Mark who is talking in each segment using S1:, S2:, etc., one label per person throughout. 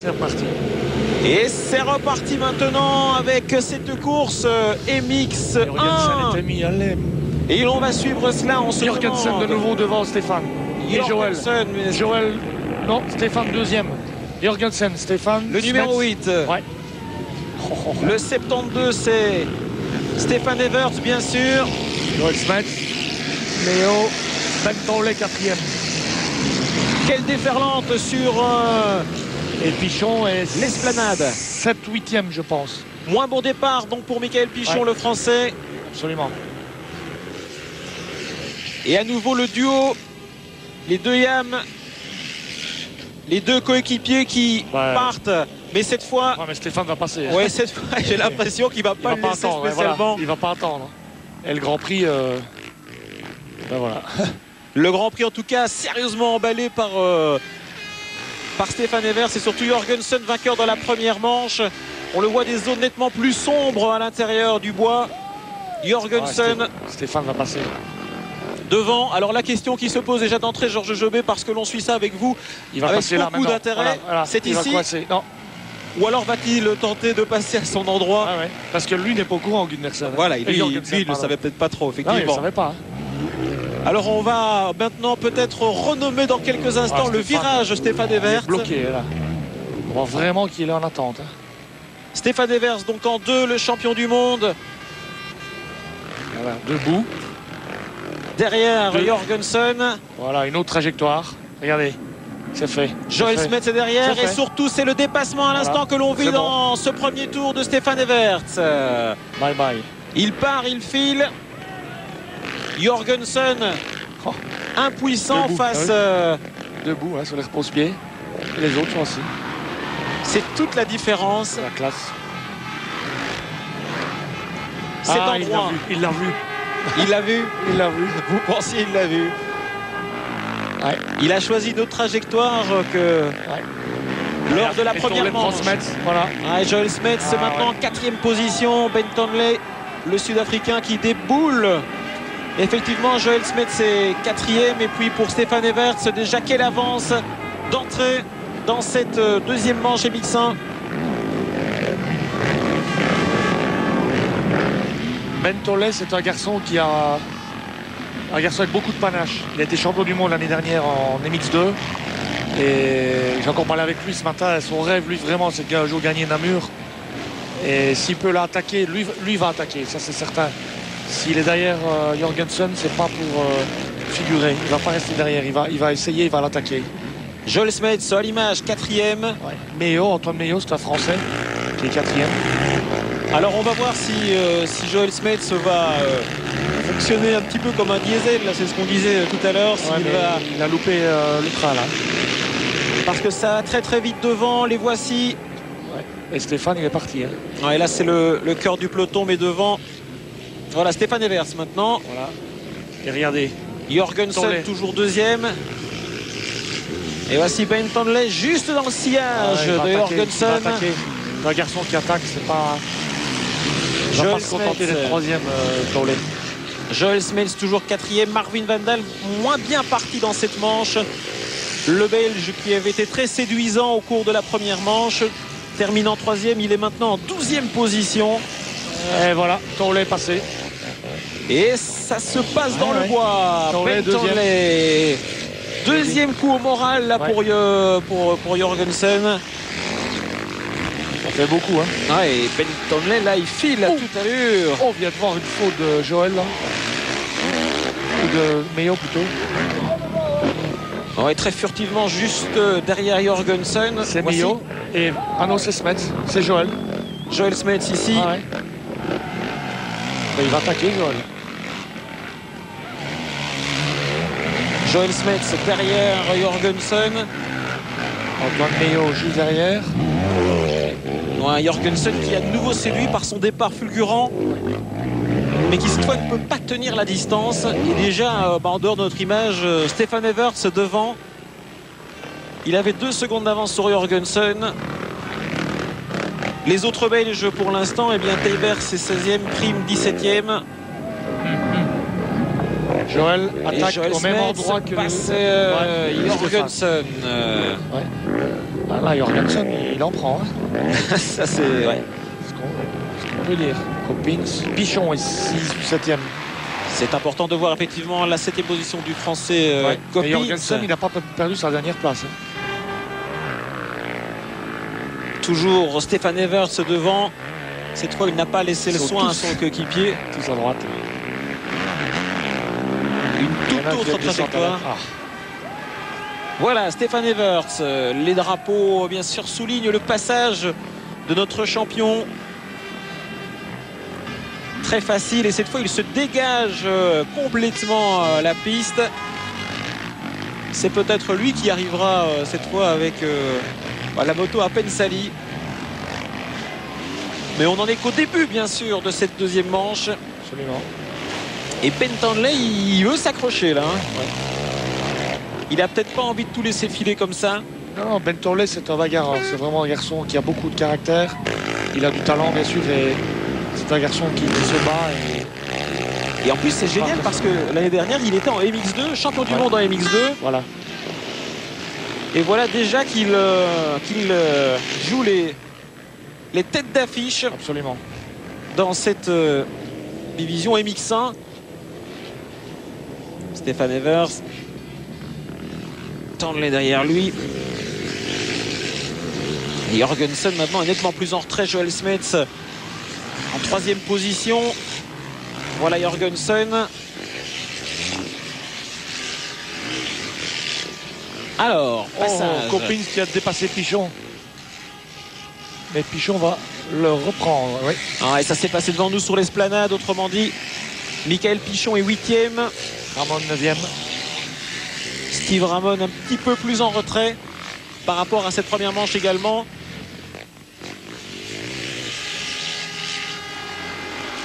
S1: C'est reparti.
S2: Et c'est reparti maintenant avec cette course MX1.
S1: Jorgensen était mis à l'aime.
S2: Et on va suivre cela en se
S1: Jorgensen de nouveau devant Stéphane. Et Joël. Joël, non, Stéphane deuxième. Jorgensen, Stéphane.
S2: Le numéro 8.
S1: Ouais.
S2: Le 72, c'est Stéphane Evers, bien sûr.
S1: Joël Smets. Léo. Bentonley quatrième.
S2: Quelle déferlante sur
S1: Et Pichon est
S2: l'esplanade.
S1: 7-8e, je pense.
S2: Moins bon départ donc pour Michael Pichon,
S1: ouais.
S2: Le français.
S1: Absolument.
S2: Et à nouveau le duo, les deux Yam, les deux coéquipiers qui partent. Mais cette fois,
S1: mais Stéphane va passer.
S2: Ouais, cette fois, j'ai l'impression qu'il va pas le laisser
S1: attendre,
S2: spécialement.
S1: Voilà. Il va pas attendre. Et le Grand Prix, ben voilà.
S2: Le Grand Prix en tout cas sérieusement emballé par Stéphane Evers et surtout Jorgensen, vainqueur dans la première manche. On le voit des zones nettement plus sombres à l'intérieur du bois. Jorgensen.
S1: Stéphane va passer.
S2: Devant. Alors la question qui se pose déjà d'entrée, Georges Jobé, parce que l'on suit ça avec vous,
S1: il va
S2: avec
S1: passer
S2: beaucoup d'intérêt.
S1: Voilà,
S2: c'est ici.
S1: Non.
S2: Ou alors va-t-il tenter de passer à son endroit?
S1: Ouais. Parce que lui n'est pas au courant, Gundersen.
S2: Voilà, lui il ne savait peut-être pas trop, effectivement.
S1: Non, il ne savait pas.
S2: Alors on va maintenant peut-être renommer dans quelques instants le virage Stéphane Evers.
S1: Il est bloqué là. On voit vraiment qu'il est en attente.
S2: Stéphane Evers donc en 2, le champion du monde.
S1: Voilà, debout.
S2: Derrière Jorgensen.
S1: Voilà, une autre trajectoire. Regardez, c'est fait.
S2: Joël Smets est derrière et surtout c'est le dépassement à l'instant que l'on vit dans ce premier tour de Stéphane Evers.
S1: Bye bye.
S2: Il part, il file. Jorgensen impuissant
S1: debout,
S2: face
S1: debout sur les repose-pieds. Les autres sont aussi.
S2: C'est toute la différence.
S1: La classe.
S2: Cet endroit.
S1: Il l'a vu.
S2: Il l'a vu.
S1: Il l'a vu.
S2: Vous pensiez il l'a vu?
S1: Ouais.
S2: Il a choisi d'autres trajectoires que lors de la première manche.
S1: Voilà.
S2: Joel Smets maintenant en 4e position. Bentonley, le Sud-Africain qui déboule. Effectivement, Joel Smets est 4e. Et puis pour Stéphane Evers, déjà quelle avance d'entrée dans cette deuxième manche MX1.
S1: Bentonley, c'est un garçon qui a avec beaucoup de panache. Il a été champion du monde l'année dernière en MX2. Et j'ai encore parlé avec lui ce matin. Son rêve, lui, vraiment, c'est qu'un jour gagner Namur. Et s'il peut l'attaquer, lui va attaquer, ça c'est certain. S'il est derrière Jorgensen, c'est pas pour figurer. Il va pas rester derrière, il va essayer, il va l'attaquer.
S2: Joel Smets à l'image, 4e.
S1: Ouais. Meillot, Antoine Meillot, c'est un Français qui est 4e.
S2: Alors on va voir si Joel Smets va fonctionner un petit peu comme un diesel. Là, c'est ce qu'on disait tout à l'heure.
S1: Il a loupé le train là.
S2: Parce que ça va très très vite devant. Les voici.
S1: Ouais. Et Stéphane, il est parti.
S2: Et là, c'est le cœur du peloton, mais devant. Voilà, Stéphane Evers maintenant.
S1: Voilà. Et regardez.
S2: Jorgensen toujours 2e. Et voici Bentonley juste dans le sillage de Jorgensen.
S1: Un garçon qui attaque, c'est pas. Il va pas se contenter d'être 3e, Tollet.
S2: Joel Smets toujours 4e. Marvin Van Dal moins bien parti dans cette manche. Le Belge qui avait été très séduisant au cours de la première manche. Terminant 3e, il est maintenant en 12e position.
S1: Et voilà, Tollet passé.
S2: Et ça se passe dans le bois.
S1: Bentonley,
S2: deuxième coup au moral là pour Jorgensen.
S1: Ça fait beaucoup.
S2: Et Bentonley là il file à toute allure.
S1: On vient de voir une faute de Joël là. Ou de Meillot plutôt.
S2: Très furtivement juste derrière Jorgensen.
S1: C'est Meillot. Et non, c'est Smets. C'est Joël.
S2: Joel Smets ici.
S1: Il va attaquer Joël.
S2: Joel Smets derrière Jorgensen.
S1: Antoine Meillot juste derrière.
S2: Jorgensen qui a de nouveau séduit par son départ fulgurant, mais qui cette fois ne peut pas tenir la distance. Et déjà en dehors de notre image, Stéphane Evers devant. Il avait 2 secondes d'avance sur Jorgensen. Les autres Belges pour l'instant, Teibert c'est 16e, Prime 17e.
S1: Joël attaque
S2: Joel
S1: au même endroit que
S2: Jorgensen.
S1: Ah, là, Jorgensen, il en prend. Hein.
S2: Ça, c'est... Ouais.
S1: Ce qu'on peut dire. Coppins, Pichon est 6 ou 7e.
S2: C'est important de voir effectivement la 7e position du Français
S1: Ouais.
S2: Coppins.
S1: Et Jorgensen, il n'a pas perdu sa dernière place. Hein.
S2: Toujours Stéphane Evers devant. Cette fois, il n'a pas laissé le soin à son coéquipier.
S1: Tous à droite.
S2: Une toute autre trajectoire. Voilà, Stéphane Evers. Les drapeaux, bien sûr, soulignent le passage de notre champion. Très facile. Et cette fois, il se dégage complètement la piste. C'est peut-être lui qui arrivera cette fois avec la moto à peine salie. Mais on n'en est qu'au début, bien sûr, de cette deuxième manche.
S1: Absolument.
S2: Et Bentonley, il veut s'accrocher là. Hein. Ouais. Il a peut-être pas envie de tout laisser filer comme ça.
S1: Non, Bentonley, c'est un bagarreur. C'est vraiment un garçon qui a beaucoup de caractère. Il a du talent, bien sûr. Et c'est un garçon qui se bat.
S2: Et en plus, c'est génial parce que l'année dernière, il était en MX2, champion du monde en MX2.
S1: Voilà.
S2: Et voilà déjà qu'il joue les têtes d'affiche.
S1: Absolument.
S2: Dans cette division MX1. Stéphane Evers. Bentonley derrière lui. Et Jorgensen maintenant est nettement plus en retrait. Joel Smets en 3e position. Voilà Jorgensen. Alors, passage.
S1: Coppins qui a dépassé Pichon. Mais Pichon va le reprendre. Oui.
S2: Ah, et ça s'est passé devant nous sur l'esplanade. Autrement dit, Michael Pichon est 8e.
S1: Ramon 9e.
S2: Steve Ramon un petit peu plus en retrait par rapport à cette première manche également.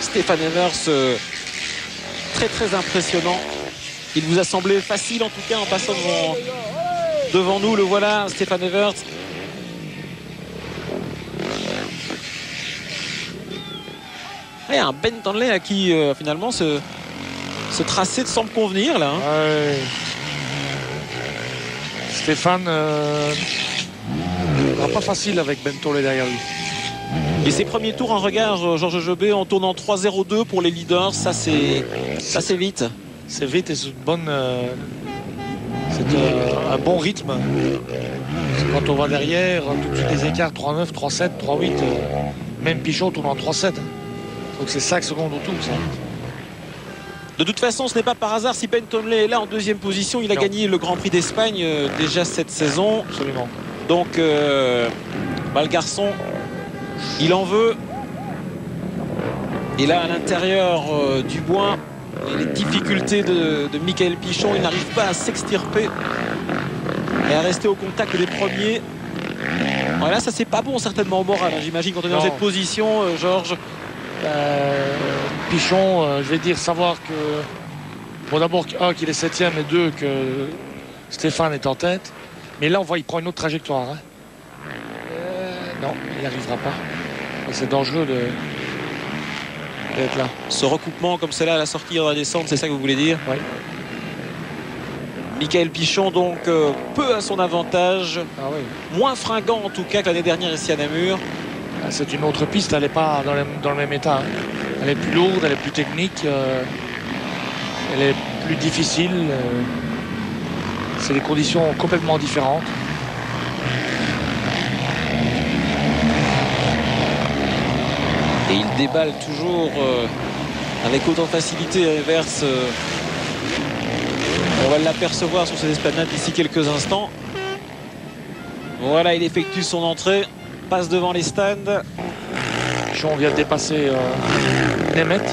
S2: Stéphane Evers, très très impressionnant. Il vous a semblé facile en tout cas en passant devant nous. Le voilà, Stéphane Evers. Et un Bentonley à qui finalement ce tracé semble convenir là. Hein.
S1: Ouais. Stéphane n'a pas facile avec Bentonley derrière lui.
S2: Et ses premiers tours en regard, Georges Jobé, en tournant 3-0-2 pour les leaders, ça c'est vite.
S1: C'est vite et c'est un bon rythme. Quand on va derrière, tout de suite les écarts 3-9, 3-7, 3-8. Même Pichon tourne en 3-7. Donc c'est 5 secondes au tour. Ça.
S2: De toute façon, ce n'est pas par hasard si Bentonley est là en 2e position. Il a gagné le Grand Prix d'Espagne déjà cette saison.
S1: Absolument.
S2: Donc, le garçon, il en veut. Et là, à l'intérieur du bois, les difficultés de Michael Pichon, il n'arrive pas à s'extirper et à rester au contact des premiers. Voilà, ça c'est pas bon certainement au moral, hein, j'imagine, quand on est dans cette position, Georges.
S1: Pichon, je vais dire, savoir que bon, d'abord qu'il est 7e et 2 que Stéphane est en tête, mais là on voit il prend une autre trajectoire. Hein. Non, il n'y arrivera pas. C'est dangereux d'être là.
S2: Ce recoupement comme cela à la sortie et à la descente, c'est ça que vous voulez dire?
S1: Oui.
S2: Michael Pichon donc peu à son avantage, moins fringant en tout cas que l'année dernière ici à Namur.
S1: C'est une autre piste, elle n'est pas dans le même état. Elle est plus lourde, elle est plus technique, elle est plus difficile. C'est des conditions complètement différentes.
S2: Et il déballe toujours avec autant de facilité à Evers. On va l'apercevoir sur cette esplanade d'ici quelques instants. Voilà, il effectue son entrée. Passe devant les stands.
S1: On vient de dépasser Nemeth.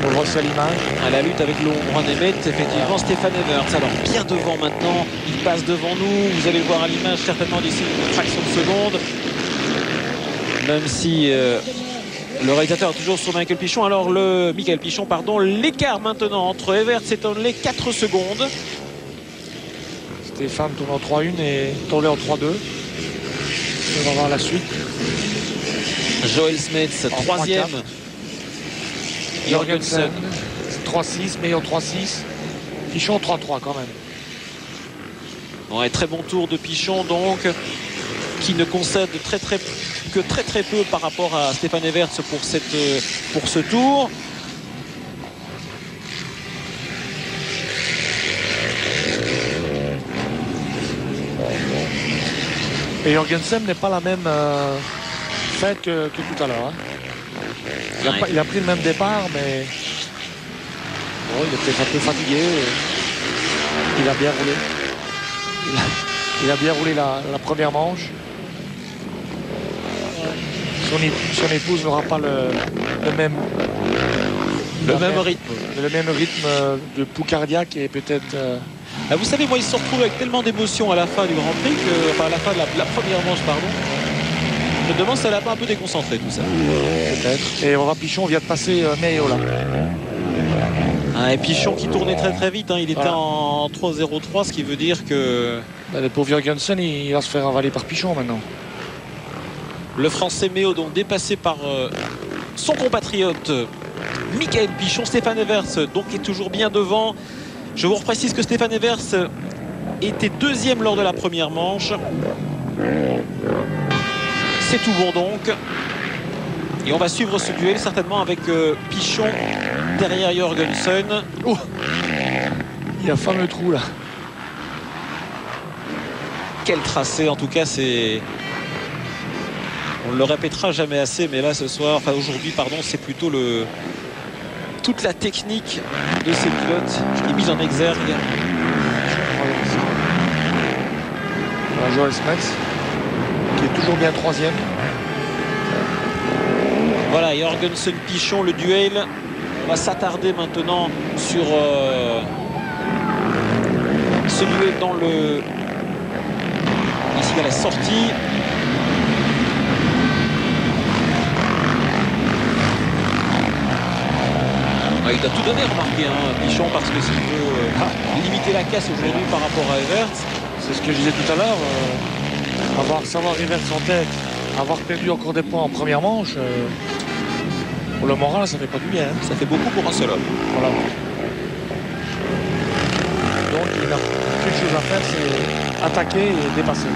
S1: On le voit à l'image.
S2: À la lutte avec le Hongrois Nemeth, effectivement, Stéphane Evers. Alors bien devant maintenant, il passe devant nous. Vous allez le voir à l'image certainement d'ici une fraction de seconde. Même si le réalisateur est toujours sur Michael Pichon. Alors Michael Pichon, pardon, l'écart maintenant entre Evers et Tonley, 4 secondes.
S1: Stéphane tourne en 3-1 et Tonley en 3-2. On va voir la suite.
S2: Joel Smets, 3e.
S1: Jorgensen, 3-6, meilleur 3-6. Pichon 3-3 quand même.
S2: Ouais, très bon tour de Pichon donc. qui ne concède que très peu par rapport à Stéphane Everts pour ce tour.
S1: Et Jorgensen n'est pas la même fête que tout à l'heure. Hein. Il a pris le même départ, mais bon, il est peut-être un peu fatigué. Il a bien roulé. Il a bien roulé la première manche. Son épouse n'aura pas le même rythme de pouls cardiaque et peut-être...
S2: Vous savez, moi, il se retrouve avec tellement d'émotions à la fin du Grand Prix, à la fin de la première manche, pardon. Je me demande si elle n'a pas un peu déconcentré tout ça.
S1: Peut-être. Et on va Pichon vient de passer Meio là.
S2: Et Pichon qui tournait très vite, hein. Il était en 3.03, ce qui veut dire que...
S1: le pauvre Jorgensen, il va se faire avaler par Pichon maintenant.
S2: Le Français Meio, donc dépassé par son compatriote Michael Pichon. Stéphane Everts donc est toujours bien devant. Je vous reprécise que Stéphane Everts était deuxième lors de la première manche. C'est tout bon donc. Et on va suivre ce duel certainement avec Pichon derrière Jorgensen.
S1: Il y a un fameux trou là.
S2: Quel tracé, en tout cas c'est... On ne le répétera jamais assez, mais là ce soir, enfin aujourd'hui pardon, c'est plutôt toute la technique de ces pilotes qui est mise en exergue.
S1: Joel Smets qui est toujours bien troisième.
S2: Voilà, Jorgensen Pichon, le duel. On va s'attarder maintenant sur ce duel dans le... Ici à la sortie. Il a tout donné, remarquez, Pichon, parce que s'il veut limiter la casse aujourd'hui par rapport à Everts.
S1: C'est ce que je disais tout à l'heure. Savoir Everts en tête, avoir perdu encore des points en première manche, pour le moral, ça fait pas du bien. Hein.
S2: Ça fait beaucoup pour un seul homme.
S1: Voilà. Donc il n'a qu'une chose à faire, c'est attaquer et dépasser.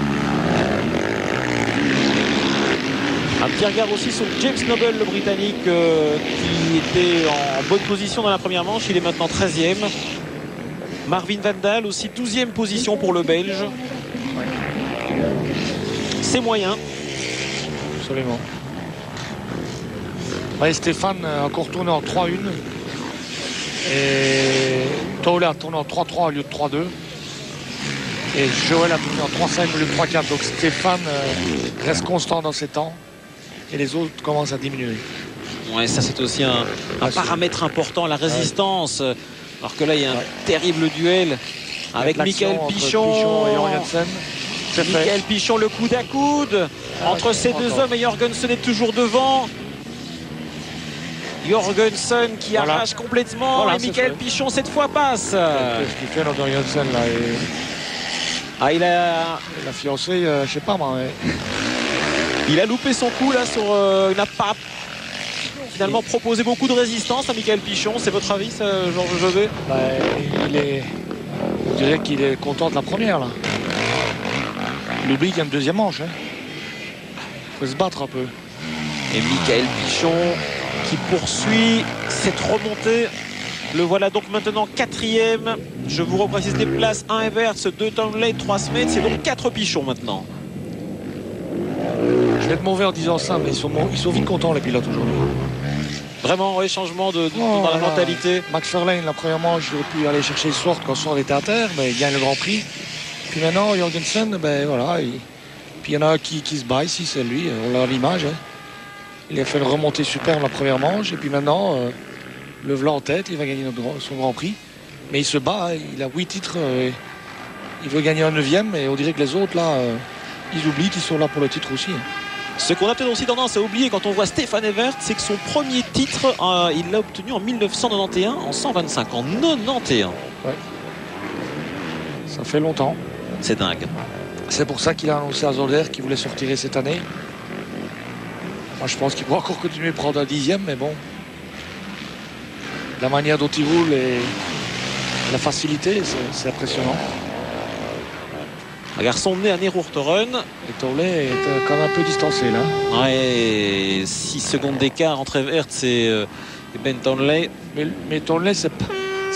S2: Un petit regard aussi sur James Noble, le Britannique, qui était en bonne position dans la première manche. Il est maintenant 13e. Marvin Van Daal aussi 12e position pour le Belge. C'est moyen.
S1: Absolument. Stéphane a encore tourné en 3-1. Et Tolle a tourné en 3-3 au lieu de 3-2. Et Joel a tourné en 3-5 au lieu de 3-4. Donc Stéphane reste constant dans ses temps. Et les autres commencent à diminuer.
S2: Ouais, ça c'est aussi un paramètre important, la résistance. Alors que là, il y a un terrible duel avec Michael Pichon
S1: et Jorgensen.
S2: Michael Pichon, le coude à coude entre ces deux hommes, et Jorgensen est toujours devant. Jorgensen qui arrache complètement, et Michael Pichon cette fois passe.
S1: Qu'est-ce qu'il fait dans Jorgensen là
S2: il a
S1: fiancé, je sais pas moi. Mais...
S2: Il a loupé son coup là sur il n'a pas finalement proposé beaucoup de résistance à Michael Pichon. C'est votre avis, ça, Georges Jobé?
S1: On dirait qu'il est content de la première là. Il oublie qu'il y a une deuxième manche. Hein. Faut se battre un peu.
S2: Et Michael Pichon qui poursuit cette remontée. Le voilà donc maintenant 4e. Je vous reprécise les places: 1 Everts, 2 Townley, 3 Smets. C'est donc 4 Pichons maintenant.
S1: Je vais être mauvais en disant ça, mais ils sont vite contents les pilotes aujourd'hui.
S2: Vraiment, changement dans la mentalité.
S1: McFarlane, la première manche, il aurait pu aller chercher le Sword quand Sword était à terre, mais il gagne le Grand Prix. Puis maintenant, Jorgensen, voilà. Puis il y en a un qui se bat ici, c'est lui, on a l'image. Hein. Il a fait une remontée superbe la première manche, et puis maintenant, le voilà en tête, il va gagner son Grand Prix. Mais il se bat, hein, il a 8 titres, il veut gagner un 9e, et on dirait que les autres, là, ils oublient qu'ils sont là pour le titre aussi. Hein.
S2: Ce qu'on a peut-être aussi tendance à oublier quand on voit Stéphane Everts, c'est que son premier titre, il l'a obtenu en 1991, en 125, en 91.
S1: Ouais. Ça fait longtemps.
S2: C'est dingue.
S1: C'est pour ça qu'il a annoncé à Zolder qu'il voulait se retirer cette année. Moi, je pense qu'il pourra encore continuer à prendre un 10e, mais bon. La manière dont il roule et la facilité, c'est impressionnant.
S2: Un garçon né à Nehruchteren.
S1: Et Tourlet est quand même un peu distancé là.
S2: Ouais, 6 secondes d'écart entre Everts et Ben Townley.
S1: Mais Tourlet, c'est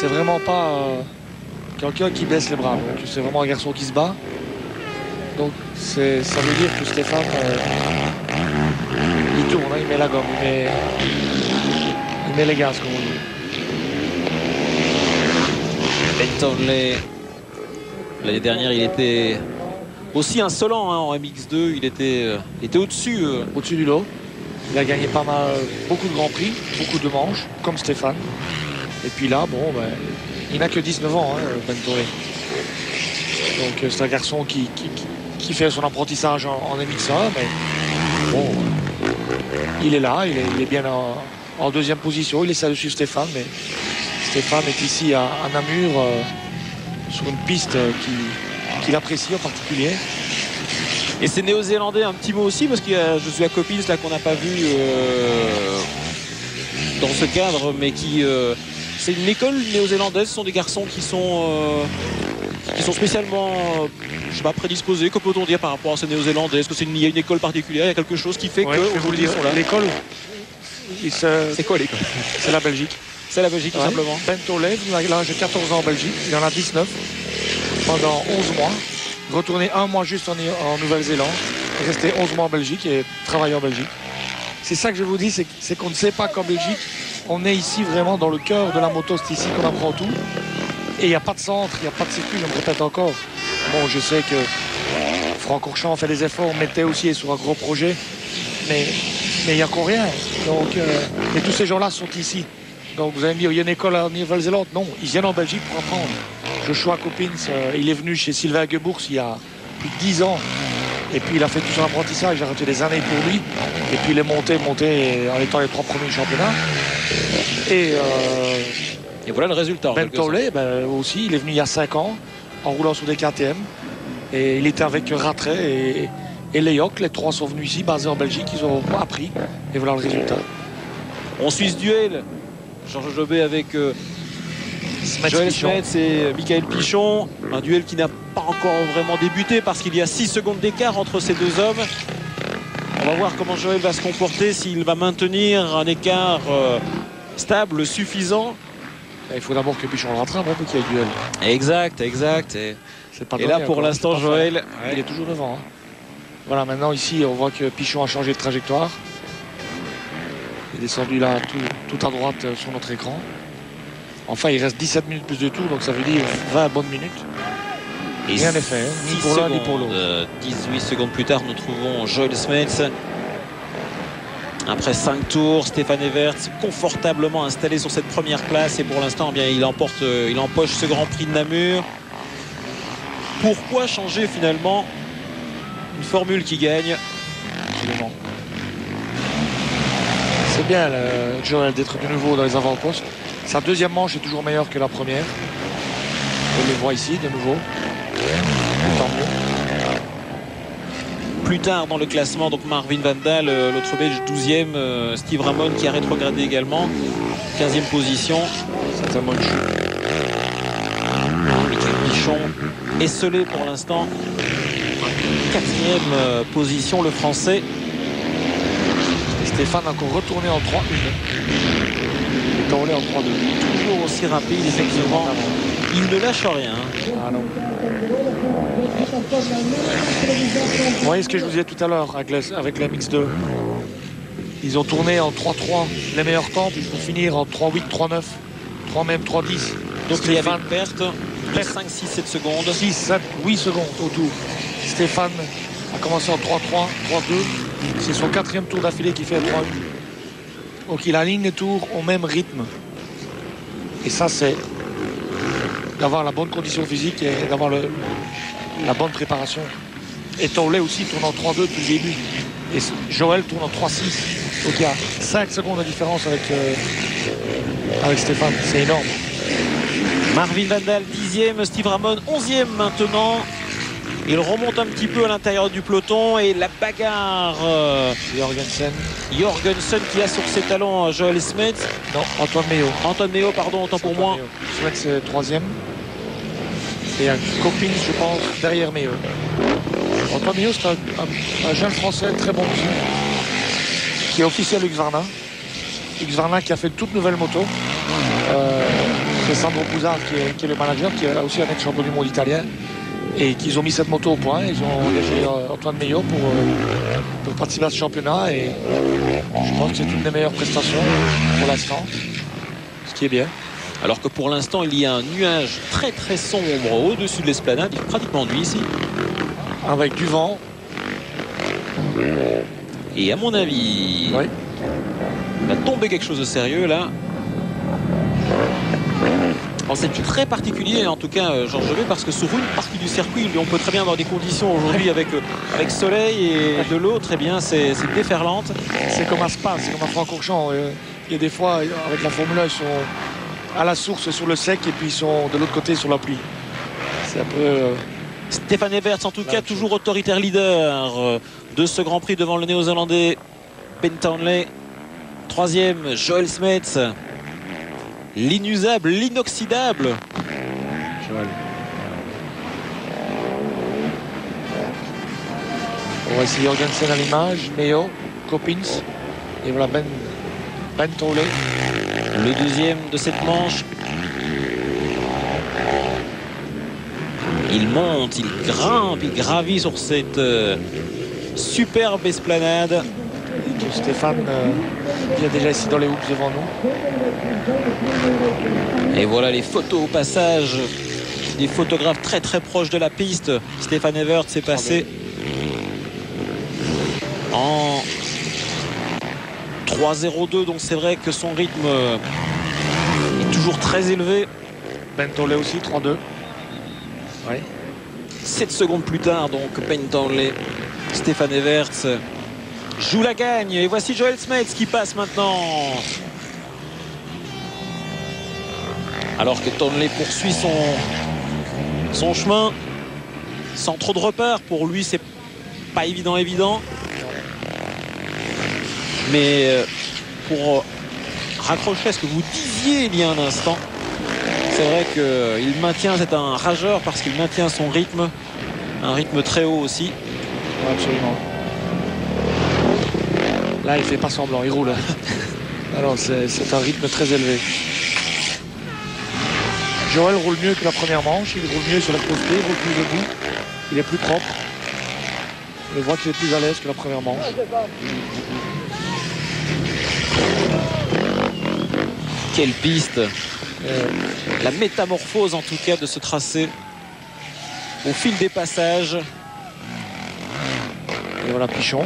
S1: vraiment pas quelqu'un qui baisse les bras. Donc c'est vraiment un garçon qui se bat. Donc ça veut dire que Stéphane, il tourne, hein, il met la gomme, il met les gaz, comme on dit.
S2: Ben Townley, l'année dernière, il était aussi insolent hein, en MX2. Il était au-dessus.
S1: Au-dessus du lot. Il a gagné pas mal, beaucoup de grands prix, beaucoup de manches, comme Stéphane. Et puis là, bon, ben, il n'a que 19 ans, hein, Ben Townley. Donc c'est un garçon qui fait son apprentissage en MX1, mais bon, il est là, il est bien en deuxième position, il essaie de suivre Stéphane, mais Stéphane est ici à Namur sur une piste qu'il apprécie en particulier.
S2: Et c'est néo-zélandais, un petit mot aussi, parce qu'il y a Joshua Coppins là qu'on n'a pas vu dans ce cadre, mais qui c'est une école néo-zélandaise. Ce sont des garçons qui sont spécialement je sais pas, prédisposés, que peut-on dire par rapport à ces néo-zélandais? Est-ce qu'il y a une école particulière, il y a quelque chose qui fait
S1: ouais, que vous le dire, sont là? L'école,
S2: c'est quoi l'école?
S1: C'est la Belgique.
S2: C'est la Belgique, tout simplement.
S1: Ben Tolley, là j'ai 14 ans en Belgique, il en a 19 pendant 11 mois. Retourné un mois juste en Nouvelle-Zélande, resté 11 mois en Belgique et travailler en Belgique. C'est ça que je vous dis, c'est qu'on ne sait pas qu'en Belgique, on est ici vraiment dans le cœur de la moto, c'est ici qu'on apprend tout. Et il n'y a pas de centre, il n'y a pas de circuit, je me répète encore. Bon, je sais que Franck Ourchamp fait des efforts, Mété aussi est sur un gros projet, mais il n'y a encore rien. Donc, et tous ces gens-là sont ici. Donc vous allez me dire, il y a une école en Nouvelle-Zélande? Non, ils viennent en Belgique pour apprendre. Joshua Coppins, il est venu chez Sylvain Guebours il y a plus de 10 ans. Et puis il a fait tout son apprentissage, il a arrêté des années pour lui. Et puis il est monté en étant les 3 premiers championnats. Et
S2: voilà le résultat.
S1: Ben Tolley, aussi, il est venu il y a 5 ans en roulant sur des KTM. Et il était avec Rattray et Leyoc. Les 3 sont venus ici, basés en Belgique. Ils ont appris. Et voilà le résultat.
S2: On suit ce duel. Georges Jobé avec Joël Smets et Michael Pichon. Un duel qui n'a pas encore vraiment débuté parce qu'il y a 6 secondes d'écart entre ces deux hommes. On va voir comment Joël va se comporter, s'il va maintenir un écart stable, suffisant.
S1: Il faut d'abord que Pichon le rattrape pour qu'il y ait le duel.
S2: Exact. Et là pour l'instant Joël,
S1: il est toujours devant. Hein. Voilà, maintenant ici on voit que Pichon a changé de trajectoire. Il est descendu là tout à droite sur notre écran. Enfin, il reste 17 minutes plus de tour, donc ça veut dire 20 bonnes minutes. Et rien n'est fait, hein, ni pour l'un ni pour l'autre.
S2: 18 secondes plus tard, nous trouvons Joël Smets. Après 5 tours, Stéphane Everts confortablement installé sur cette première place. Et pour l'instant, il empoche ce Grand Prix de Namur. Pourquoi changer finalement une formule qui gagne?
S1: Absolument. C'est bien Joël d'être de nouveau dans les avant-postes. Sa deuxième manche est toujours meilleure que la première. On le voit ici de nouveau. Tant mieux.
S2: Plus tard dans le classement, donc Marvin Van Daal, l'autre Belge 12e, Steve Ramon qui a rétrogradé également, 15e position.
S1: C'est un bonne chute.
S2: Michael Pichon esselé pour l'instant. 4e position, le Français.
S1: Stéphane a encore retourné en 3-1. Il est tourné en 3-2.
S2: Toujours aussi rapide, effectivement. Il ne lâche rien.
S1: Ah non. Vous voyez ce que je vous disais tout à l'heure avec la MX2. Ils ont tourné en 3-3 les meilleurs temps, puis pour finir en 3-8, 3-9, 3 même 3-10.
S2: Donc il y avait une perte de 5, 6, 7 secondes.
S1: 6, 7, 8 secondes autour. Stéphane a commencé en 3-3, 3-2. C'est son 4e tour d'affilée qui fait 3-1. Donc il aligne les tours au même rythme. Et ça, c'est d'avoir la bonne condition physique et d'avoir la bonne préparation. Et Tolley aussi tourne en 3-2 depuis le début. Et Joël tourne en 3-6. Donc il y a 5 secondes de différence avec Stéphane. C'est énorme.
S2: Marvin Van Daal 10e, Steve Ramon 11e maintenant. Il remonte un petit peu à l'intérieur du peloton et la bagarre. Jorgensen qui a sur ses talons Joël Smets.
S1: Non, Antoine Méo.
S2: Antoine Méo, pardon, autant pour moi.
S1: Smets c'est 3e. Et un Copins, je pense, derrière Meillot. Antoine Meillot, c'est un jeune français très bon aussi, qui est officiel Husqvarna. Husqvarna qui a fait une toute nouvelle moto. C'est Sandro Pousard qui est le manager, qui est aussi un ex-champion du monde italien. Et qu'ils ont mis cette moto au point. Ils ont engagé Antoine Meillot pour participer à ce championnat. Et je pense que c'est une des meilleures prestations pour l'instant. Ce qui est bien.
S2: Alors que pour l'instant, il y a un nuage très très sombre au-dessus de l'esplanade. Il fait pratiquement nuit ici.
S1: Avec du vent.
S2: Et à mon avis,
S1: oui.
S2: il va tomber quelque chose de sérieux là. C'est très particulier en tout cas, Georges V, parce que sur une partie du circuit, on peut très bien avoir des conditions aujourd'hui avec soleil et de l'eau, très bien, c'est déferlante.
S1: C'est comme à Spa, c'est comme à Francorchamps. Il y a des fois, avec la Formule 1, ils sont à la source sur le sec et puis ils sont de l'autre côté sur la pluie. C'est un peu...
S2: Stéphane Everts, en tout cas, toujours autoritaire leader de ce Grand Prix devant le Néo-Zélandais Ben Townley. Troisième, Joel Smets. L'inusable, l'inoxydable.
S1: Joel. On voit ici Jorgensen à l'image, Meillot, Copins. Et voilà Ben Townley.
S2: Le deuxième de cette manche. Il monte, il grimpe, il gravit sur cette superbe esplanade.
S1: Et Stéphane vient déjà ici dans les hoops devant nous.
S2: Et voilà les photos au passage. Des photographes très très proches de la piste. Stéphane Everts s'est passé en 3.02, donc c'est vrai que son rythme est toujours très élevé.
S1: Ben Townley aussi, 3-2. Oui.
S2: 7 secondes plus tard, donc Ben Townley, Stéphane Everts joue la gagne. Et voici Joel Smets qui passe maintenant. Alors que Townley poursuit son chemin sans trop de repères. Pour lui, c'est pas évident. Mais pour raccrocher à ce que vous disiez il y a un instant, c'est vrai qu'il maintient, c'est un rageur parce qu'il maintient son rythme, un rythme très haut aussi.
S1: Ouais, absolument. Là, il fait pas semblant, il roule. Alors, c'est un rythme très élevé. Joël roule mieux que la première manche, il roule mieux sur la poste, il roule plus debout, il est plus propre. On voit qu'il est plus à l'aise que la première manche.
S2: Quelle piste! La métamorphose en tout cas de ce tracé au fil des passages.
S1: Et voilà Pichon.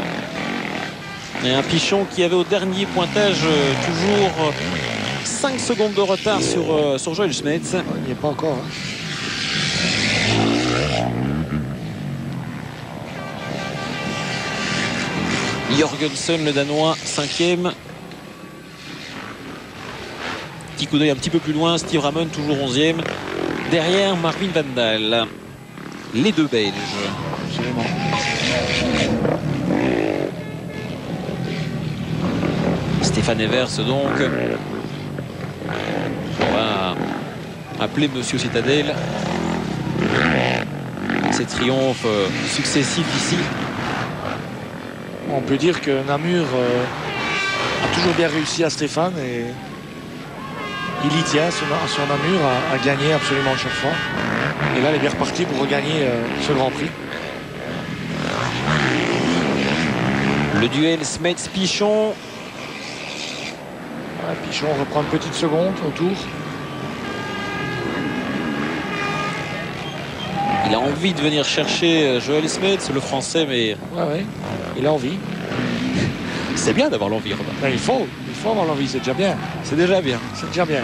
S2: Et un Pichon qui avait au dernier pointage toujours 5 secondes de retard sur Joel Smets.
S1: Il n'y est pas encore. Hein.
S2: Jorgensen, le Danois, 5e. Petit coup d'œil un petit peu plus loin, Steve Ramon toujours 11e. Derrière, Marvin Van Daal. Les deux Belges.
S1: Absolument.
S2: Stéphane Evers donc. On va appeler Monsieur Citadel. Ces triomphes successifs ici.
S1: On peut dire que Namur a toujours bien réussi à Stéphane et il y tient sur Namur à gagner absolument chaque fois. Et là, il est bien reparti pour regagner ce Grand Prix.
S2: Le duel Smets-Pichon.
S1: Ouais, Pichon reprend une petite seconde autour.
S2: Il a envie de venir chercher Joel Smets, le français, mais...
S1: Ouais, il a envie.
S2: C'est bien d'avoir l'envie, Robin.
S1: Ben, il faut avoir l'envie, c'est déjà bien.
S2: C'est déjà bien.
S1: C'est déjà bien.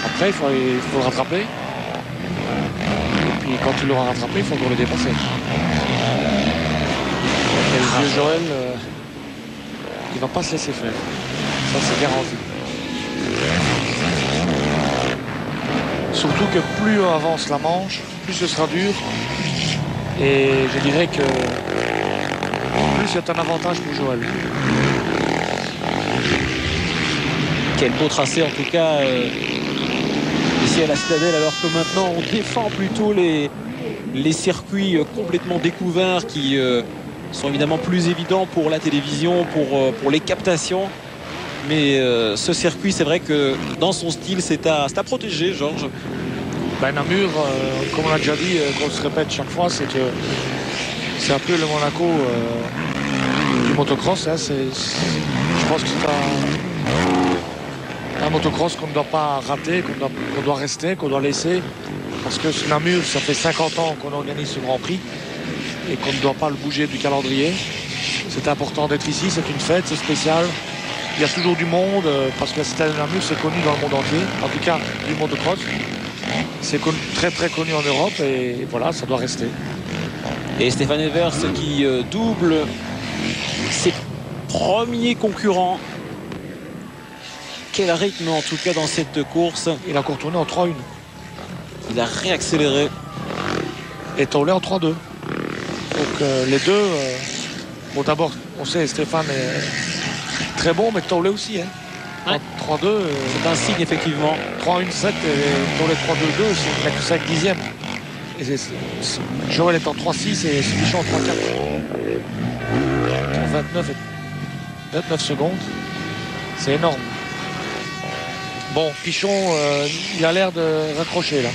S1: Après, il faut le rattraper. Et puis, quand il l'aura rattrapé, il faut encore le dépasser. Et le vieux Joël, il va pas se laisser faire. Ça, c'est garanti. Surtout que plus on avance la manche, plus ce sera dur. Et je dirais que plus c'est un avantage pour Joël.
S2: Quel beau tracé en tout cas ici à la Citadelle, alors que maintenant on défend plutôt les circuits complètement découverts qui sont évidemment plus évidents pour la télévision, pour les captations. Mais ce circuit, c'est vrai que dans son style, c'est à protéger, Georges.
S1: Ben, Namur, comme on l'a déjà dit, qu'on se répète chaque fois, c'est que c'est un peu le Monaco du motocross. Hein, je pense que c'est un motocross qu'on ne doit pas rater, qu'on doit rester, qu'on doit laisser. Parce que ce Namur, ça fait 50 ans qu'on organise ce Grand Prix et qu'on ne doit pas le bouger du calendrier. C'est important d'être ici, c'est une fête, c'est spécial. Il y a toujours du monde, parce que la Citadelle de Namur, c'est connu dans le monde entier, en tout cas du motocross. C'est très très connu en Europe et voilà, ça doit rester.
S2: Et Stéphane Evers qui double ses premiers concurrents. Quel rythme en tout cas dans cette course.
S1: Il a encore tourné en 3-1.
S2: Il a réaccéléré.
S1: Et Tollé en 3-2. Donc les deux, bon d'abord on sait Stéphane est très bon, mais Tollé aussi. Hein.
S2: Ouais.
S1: 3-2.
S2: C'est un signe effectivement.
S1: 3-1-7 et Tollé 3-2-2, c'est que 5 dixièmes. Et Joël est en 3-6 et Pichon en 3-4. 29 secondes. C'est énorme. Bon, Pichon, il a l'air de raccrocher là.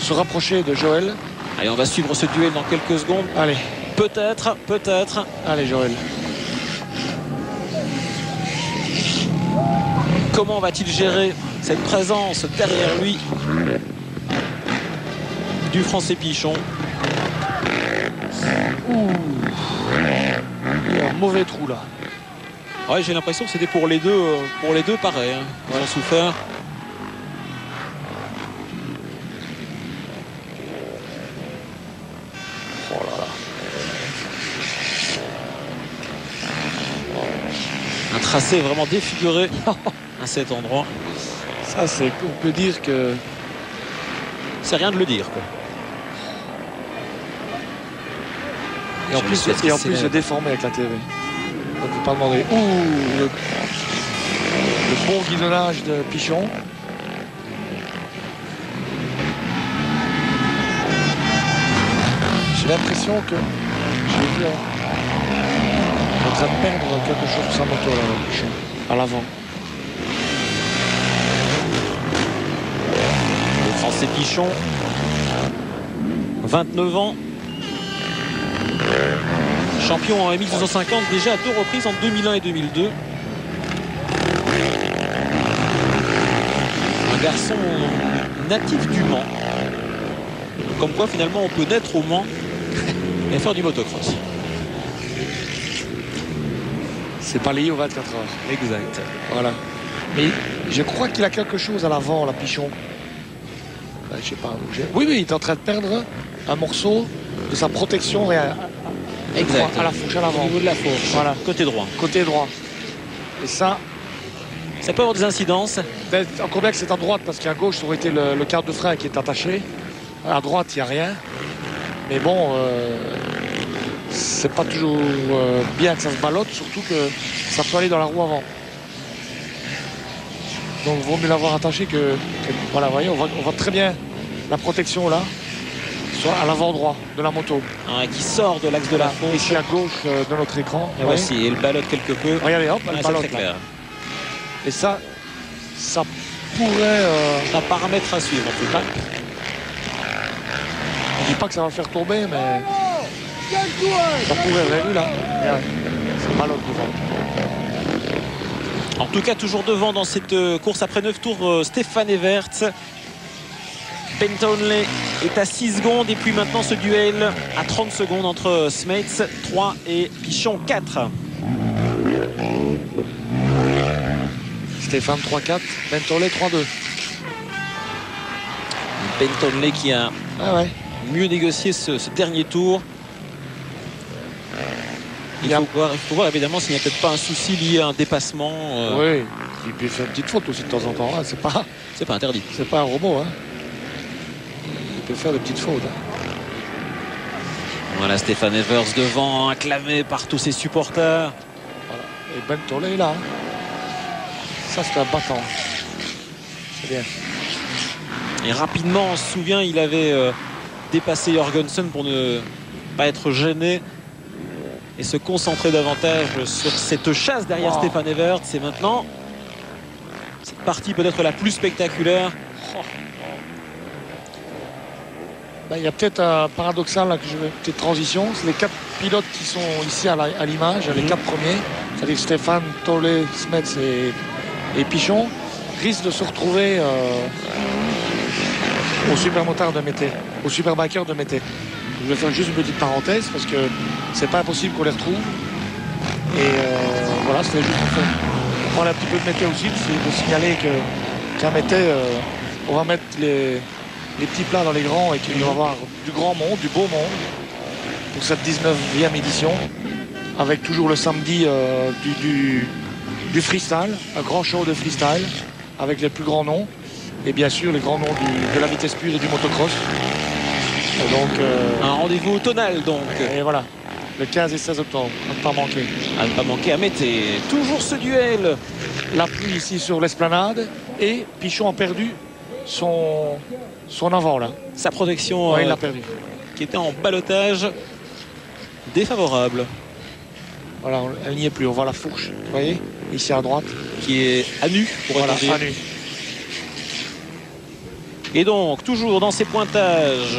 S1: Se rapprocher de Joël.
S2: Allez, on va suivre ce duel dans quelques secondes.
S1: Allez.
S2: Peut-être.
S1: Allez, Joël.
S2: Comment va-t-il gérer cette présence derrière lui du Français Pichon?
S1: Il y a un mauvais trou là.
S2: Ouais, j'ai l'impression que c'était pour les deux pareil. Hein. Ils ont souffert.
S1: Oh là là.
S2: Un tracé vraiment défiguré à cet endroit.
S1: Ça, on peut dire que
S2: c'est rien de le dire, quoi.
S1: Et en plus, c'est déformé avec la TV. On ne peut pas demander. Le bon guidonnage de Pichon. J'ai l'impression que j'ai vu en train de perdre quelque chose sur sa moto là, Pichon, à l'avant.
S2: Le Français Pichon, 29 ans. Champion en M1250 déjà à 2 reprises en 2001 et 2002. Un garçon natif du Mans. Comme quoi finalement on peut naître au Mans et faire du motocross.
S1: C'est pas lié aux 24 heures.
S2: Exact.
S1: Voilà. Mais je crois qu'il a quelque chose à l'avant, la Pichon. Je sais pas. Oui, il est en train de perdre un morceau de sa protection
S2: exact.
S1: À la fourche à l'avant.
S2: Au niveau de la fourche.
S1: Voilà.
S2: Côté droit.
S1: Côté droit. Et ça
S2: peut avoir des incidences.
S1: Encore bien que c'est à droite, parce qu'à gauche, ça aurait été le quart de frein qui est attaché. À droite, il n'y a rien. Mais bon, c'est pas toujours bien que ça se ballotte, surtout que ça peut aller dans la roue avant. Donc, il vaut mieux l'avoir attaché que voilà, vous voyez, on voit très bien la protection là. Soit à l'avant droit de la moto.
S2: Qui sort de l'axe de la fourche.
S1: Ici à gauche de notre écran.
S2: Et voici, il ballotte quelque peu.
S1: Regardez, hop, elle ballotte. Et ça pourrait...
S2: un paramètre à suivre en tout cas.
S1: On ne dit pas que ça va faire tomber, mais... ça pourrait, vous avez vu là. Ça ballotte devant.
S2: En tout cas, toujours devant dans cette course après 9 tours, Stéphane Evers. Ben Townley est à 6 secondes et puis maintenant ce duel à 30 secondes entre Smeets 3 et Pichon 4.
S1: Stéphane 3-4, Ben Townley 3-2.
S2: Ben Townley qui a mieux négocié ce dernier tour. Il faut voir évidemment s'il n'y a peut-être pas un souci lié à un dépassement.
S1: Oui, il peut faire une petite faute aussi de temps en temps. Hein. C'est pas
S2: interdit.
S1: C'est pas un robot. Hein. Il peut faire des petites fautes. Hein.
S2: Voilà, Stéphane Evers devant, acclamé par tous ses supporters.
S1: Voilà. Et Ben Tollé est là. Hein. Ça, c'est un battant. C'est bien.
S2: Et rapidement, on se souvient, il avait dépassé Jorgensen pour ne pas être gêné et se concentrer davantage sur cette chasse derrière Stefan Everts. Et maintenant, cette partie peut-être la plus spectaculaire.
S1: Il y a peut-être un paradoxal là, que je vais petite transition. C'est les 4 pilotes qui sont ici à l'image, les 4 premiers, c'est-à-dire Stéphane, Tollé, Smets et Pichon, risquent de se retrouver au supermotard de Mété, au superbiker de Mété. Je vais faire juste une petite parenthèse parce que c'est pas impossible qu'on les retrouve. Et voilà, c'était juste pour prendre un petit peu de Mété aussi, de signaler qu'à Mété, on va mettre les petits plats dans les grands et qu'il va y avoir du grand monde, du beau monde pour cette 19e édition, avec toujours le samedi du freestyle, un grand show de freestyle avec les plus grands noms et bien sûr les grands noms de la vitesse pure et du motocross. Et donc,
S2: un rendez-vous automnal donc.
S1: Et voilà, le 15 et 16 octobre, à ne pas manquer.
S2: À ne pas manquer à Mété. Toujours ce duel.
S1: La pluie ici sur l'esplanade et Pichon a perdu son avant là.
S2: Sa protection
S1: il l'a perdu.
S2: Qui était en ballottage défavorable.
S1: Voilà, elle n'y est plus. On voit la fourche, vous voyez, ici à droite.
S2: Qui est à nu, pour
S1: voilà,
S2: dire.
S1: à nu.
S2: Et donc, toujours dans ses pointages,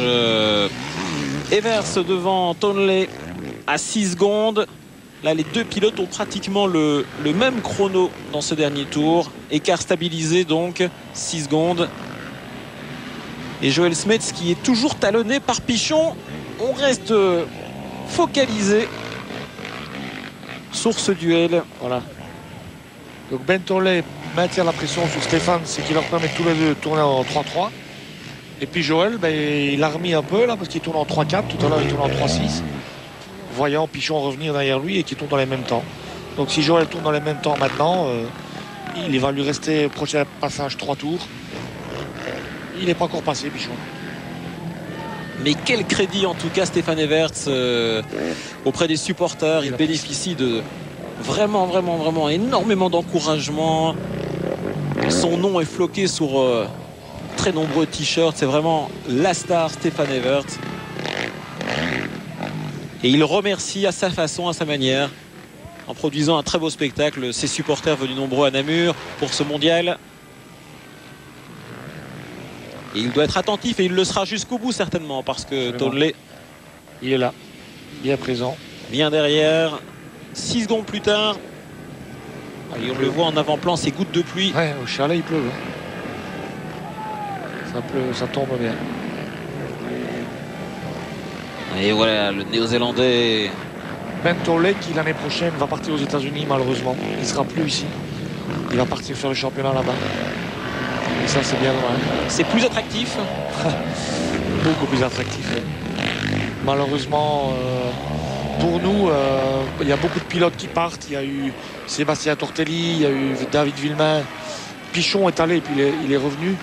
S2: Evers devant Townley à 6 secondes. Là, les deux pilotes ont pratiquement le même chrono dans ce dernier tour. Écart stabilisé, donc, 6 secondes. Et Joel Smets qui est toujours talonné par Pichon. On reste focalisé sur ce duel.
S1: Voilà. Donc Ben Tollé maintient la pression sur Stéphane, c'est qui leur permet tous les deux de tourner en 3-3. Et puis Joel, il a remis un peu là parce qu'il tourne en 3-4. Tout à l'heure, il tourne en 3-6. Voyant Pichon revenir derrière lui et qui tourne dans les mêmes temps. Donc si Joel tourne dans les mêmes temps maintenant, il va lui rester au prochain passage 3 tours. Il n'est pas encore passé, Pichon.
S2: Mais quel crédit en tout cas Stefan Everts auprès des supporters. Il bénéficie de vraiment énormément d'encouragement. Son nom est floqué sur très nombreux t-shirts. C'est vraiment la star Stefan Everts. Et il remercie à sa façon, à sa manière, en produisant un très beau spectacle, ses supporters venus nombreux à Namur pour ce mondial. Et il doit être attentif et il le sera jusqu'au bout certainement parce que Townley,
S1: il est là, bien présent.
S2: Bien derrière, 6 secondes plus tard. Et on le voit en avant-plan, ces gouttes de pluie.
S1: Ouais, au chalet il pleut. Ça pleut, ça tombe bien.
S2: Et voilà, le néo-zélandais.
S1: Ben Tollé qui l'année prochaine va partir aux États-Unis malheureusement. Il ne sera plus ici. Il va partir faire le championnat là-bas. Et ça c'est bien dommage.
S2: C'est plus attractif.
S1: Beaucoup plus attractif. Malheureusement pour nous, il y a beaucoup de pilotes qui partent. Il y a eu Sébastien Tortelli, il y a eu David Villemain. Pichon est allé et puis il est revenu.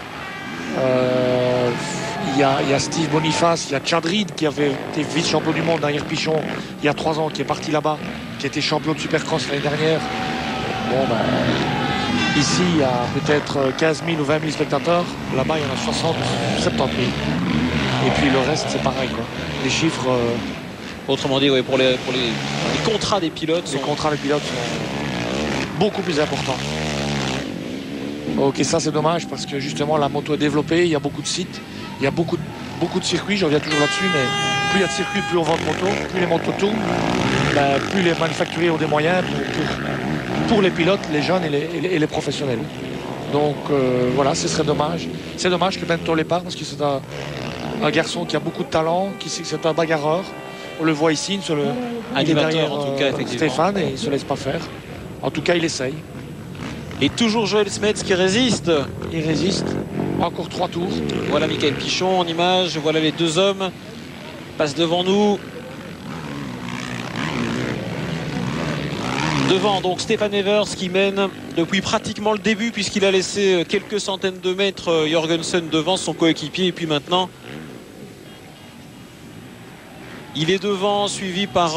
S1: Il y a Steve Boniface, il y a Chad Reed qui avait été vice-champion du monde derrière Pichon il y a 3 ans, qui est parti là-bas, qui a été champion de Supercross l'année dernière. Bon, ici, il y a peut-être 15 000 ou 20 000 spectateurs. Là-bas, il y en a 60, 70 000. Et puis le reste, c'est pareil, quoi. Les chiffres...
S2: Autrement dit, oui, pour les contrats des pilotes.
S1: Les contrats des pilotes sont beaucoup plus importants. Ok, ça c'est dommage parce que justement la moto est développée, il y a beaucoup de sites, il y a beaucoup de circuits, je reviens toujours là-dessus, mais plus il y a de circuits, plus on vend de motos, plus les motos tournent, plus les manufacturiers ont des moyens pour les pilotes, les jeunes et les professionnels. Donc voilà, ce serait dommage. C'est dommage que Ben Tollé parte parce que c'est un garçon qui a beaucoup de talent, c'est un bagarreur. On le voit ici, il est derrière
S2: en tout cas,
S1: Stéphane et il ne se laisse pas faire. En tout cas, il essaye.
S2: Et toujours Joel Smets qui résiste.
S1: Il résiste. Encore 3 tours.
S2: Voilà Michael Pichon en image. Voilà les deux hommes. Passent devant nous. Devant donc Stefan Evers qui mène depuis pratiquement le début puisqu'il a laissé quelques centaines de mètres Jorgensen devant son coéquipier. Et puis maintenant, il est devant, suivi par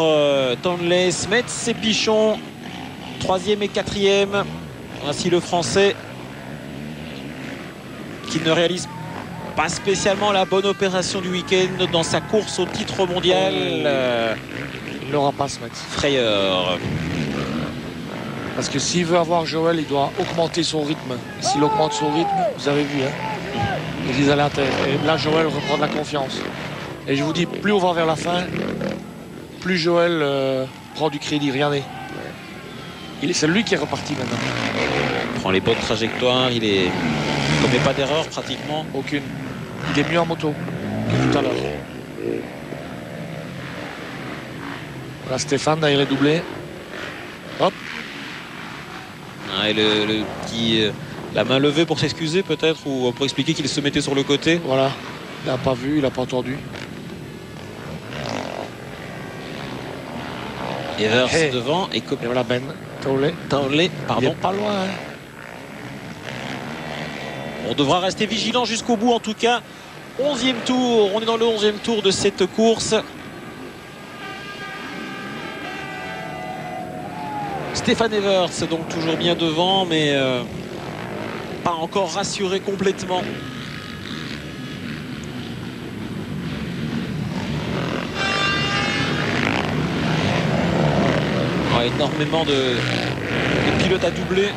S2: Townley, Smets et Pichon. 3e et 4e. Ainsi le Français qui ne réalise pas spécialement la bonne opération du week-end dans sa course au titre mondial.
S1: Il n'aura pas ce mec.
S2: Frayeur.
S1: Parce que s'il veut avoir Joël, il doit augmenter son rythme. S'il augmente son rythme, vous avez vu, ils allaient à terre. Et là, Joël reprend de la confiance. Et je vous dis, plus on va vers la fin, plus Joël prend du crédit. Regardez. C'est lui qui est reparti maintenant.
S2: Il prend les bonnes trajectoires, il ne commet pas d'erreur pratiquement.
S1: Aucune. Il est mieux en moto que tout à l'heure. Voilà Stéphane derrière les doublés. Hop.
S2: Ah, et le petit, la main levée pour s'excuser peut-être, ou pour expliquer qu'il se mettait sur le côté.
S1: Voilà. Il n'a pas vu, il n'a pas entendu.
S2: Evers devant et
S1: voilà Ben
S2: Townley, pardon.
S1: Il est pas loin. Hein.
S2: On devra rester vigilant jusqu'au bout en tout cas. 11e tour, on est dans le 11e tour de cette course. Stéphane Evers donc toujours bien devant, mais pas encore rassuré complètement. Énormément de pilotes à doubler.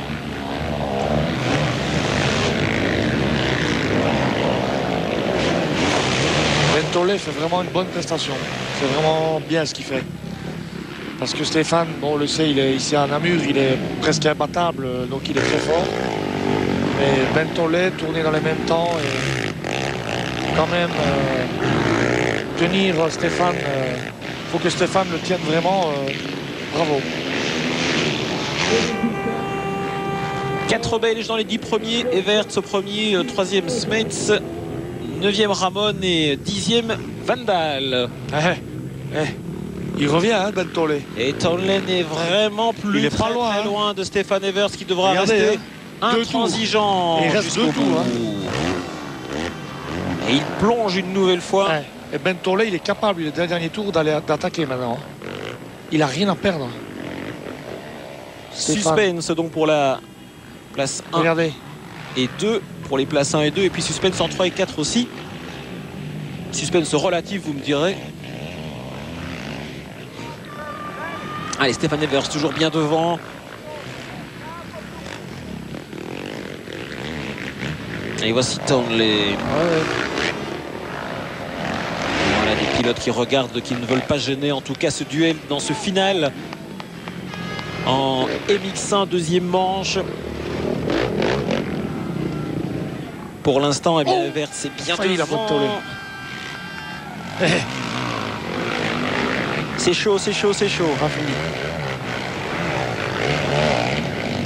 S1: Bentolet fait vraiment une bonne prestation. C'est vraiment bien ce qu'il fait. Parce que Stéphane, bon, on le sait, il est ici à Namur, il est presque imbattable, donc il est très fort. Mais Bentolet tourner dans les mêmes temps et quand même tenir Stéphane. Faut que Stéphane le tienne vraiment. Bravo.
S2: 4 Belges dans les 10 premiers. Evert au premier, 3e Smets, 9e Ramon et 10e Vandal.
S1: Il revient, hein, Bentolet.
S2: Et Townley est vraiment plus
S1: il est pas loin,
S2: très loin de Stéphane Evers qui devra rester intransigeant.
S1: Il reste 2 tours.
S2: Et il plonge une nouvelle fois.
S1: Et Bentolet, il est capable, il est le dernier tour d'attaquer maintenant. Il n'a rien à perdre.
S2: Suspense donc pour la place 1
S1: Regardez.
S2: et 2. Pour les places 1 et 2. Et puis suspense en 3 et 4 aussi. Suspense relatif, vous me direz. Allez, Stéphane Evers toujours bien devant. Et voici Townley. Voilà des pilotes qui regardent, qui ne veulent pas gêner en tout cas ce duel dans ce final en MX1 deuxième manche. Pour l'instant, eh bien, Evert c'est bien devant. C'est chaud, c'est chaud, c'est chaud.
S1: Pas fini.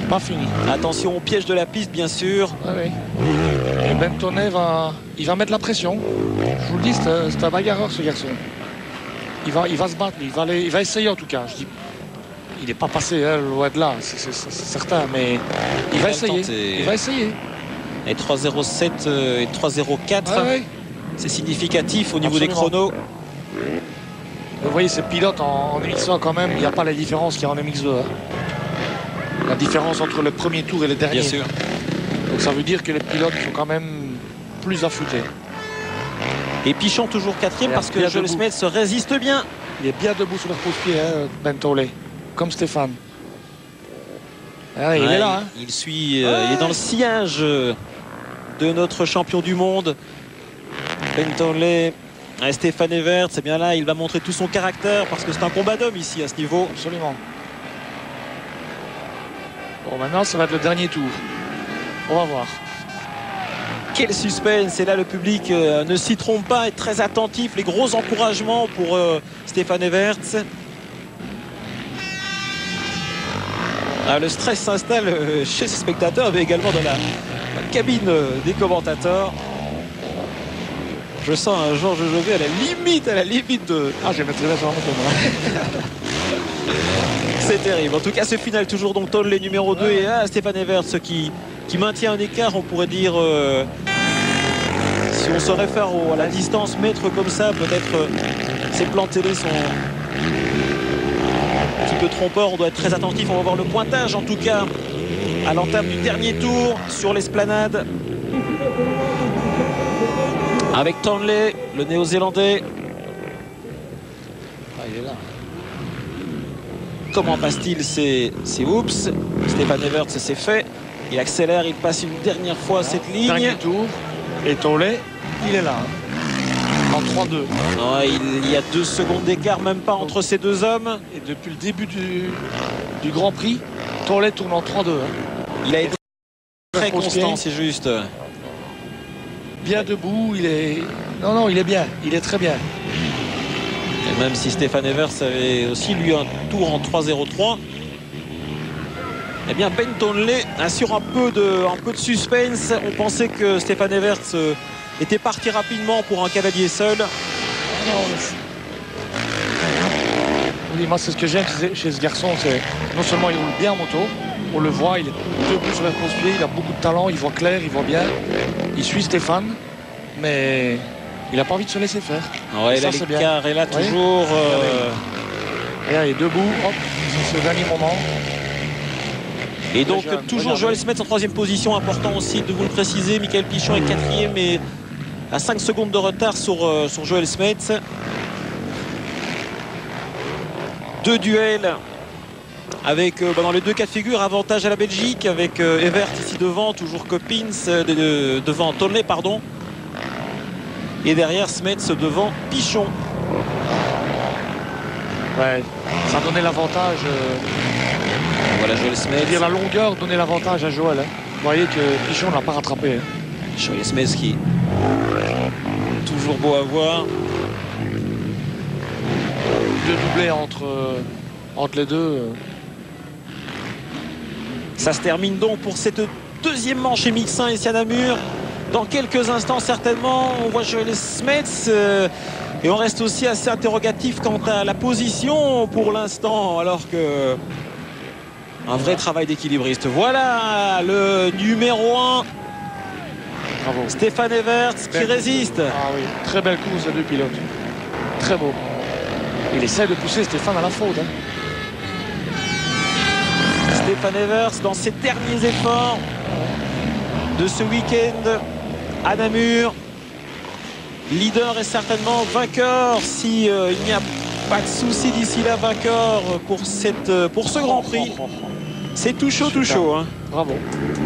S1: Pas fini.
S2: Attention au piège de la piste, bien sûr.
S1: Et Bentonet va mettre la pression. Je vous le dis, c'est un bagarreur ce garçon. Il va se battre, il va essayer en tout cas. Je dis, il n'est pas passé loin de là, c'est certain, mais il va essayer. Il va essayer.
S2: Et 3.07 et 3.04, c'est significatif au niveau des chronos.
S1: Vous voyez ces pilotes en MX1 quand même, il n'y a pas la différence qu'il y a en MX2. Hein. La différence entre le premier tour et le dernier.
S2: Bien sûr.
S1: Donc ça veut dire que les pilotes sont quand même plus affûtés.
S2: Et Pichon toujours 4e parce que Joel Smets se résiste bien.
S1: Il est bien debout sur le repose-pied, Bentolet, comme Stéphane. Il est là. Hein.
S2: Il suit, il est dans le sillage de notre champion du monde. Bentolet. Stéphane Evert, c'est bien là, il va montrer tout son caractère parce que c'est un combat d'homme ici à ce niveau.
S1: Absolument. Bon, maintenant ça va être le dernier tour. On va voir.
S2: Quel suspense. Et là le public ne s'y trompe pas, est très attentif. Les gros encouragements pour Stéphane Evert. Le stress s'installe chez ses spectateurs mais également dans la cabine des commentateurs. Je sens un Georges Jovet à la limite de...
S1: j'ai mettre là sur la moto.
S2: C'est terrible. En tout cas, ce final, toujours donc Townley numéro 2 et Stéphane Evers qui maintient un écart, on pourrait dire, si on se réfère à la distance mètre comme ça, peut-être ces plans télé sont un petit peu trompeurs. On doit être très attentif. On va voir le pointage, en tout cas, à l'entame du dernier tour sur l'esplanade. Avec Townley, le néo-zélandais.
S1: Ah, il est là.
S2: Comment passe-t-il ces whoops? Stéphane Everts, c'est fait. Il accélère, il passe une dernière fois cette ligne.
S1: Dernier tour. Et Tolley, il est là. En 3-2.
S2: Non, il y a 2 secondes d'écart, même pas entre ces deux hommes.
S1: Et depuis le début du Grand Prix, Tolley tourne en 3-2.
S2: Il a été très constant, c'est juste.
S1: Bien debout, il est... Non, il est bien. Il est très bien.
S2: Et même si Stéphane Evers avait aussi lui un tour en 3-0-3, eh bien Ben Townley assure un peu de suspense. On pensait que Stéphane Evers était parti rapidement pour un cavalier seul.
S1: Oui, moi c'est ce que j'aime chez ce garçon, c'est non seulement il roule bien en moto, on le voit, il est debout sur la course-pied, il a beaucoup de talent, il voit clair, il voit bien, il suit Stéphane, mais il n'a pas envie de se laisser faire.
S2: Ouais, là l'écart est là toujours.
S1: Regarde, il est debout, hop, c'est ce dernier moment.
S2: Et donc toujours Joel Smets en 3e position, important aussi de vous le préciser. Michael Pichon est 4e et à 5 secondes de retard sur Joel Smets. 2 duels avec dans les 2 cas de figure, avantage à la Belgique avec Evert ici devant, toujours Coppins devant Townley pardon. Et derrière Smets devant Pichon.
S1: Ouais, ça donnait l'avantage.
S2: Voilà Joel Smets.
S1: La longueur donnait l'avantage à Joel. Hein. Vous voyez que Pichon n'a pas rattrapé. Hein.
S2: Joel Smets qui toujours beau à voir.
S1: 2 doublés entre les deux.
S2: Ça se termine donc pour cette 2e manche chez Mixin ici à Namur. Dans quelques instants certainement, on voit Joel Smets et on reste aussi assez interrogatif quant à la position pour l'instant, alors que un vrai travail d'équilibriste. Voilà le numéro 1.
S1: Bravo.
S2: Stéphane Everts qui résiste.
S1: Ah oui, très belle course de 2 pilotes. Très beau. Il essaie de pousser Stéphane à la faute. Hein.
S2: Stéphane Evers dans ses derniers efforts de ce week-end à Namur. Leader est certainement vainqueur si il n'y a pas de souci d'ici là, vainqueur pour ce Grand Prix. C'est tout chaud. Hein.
S1: Bravo.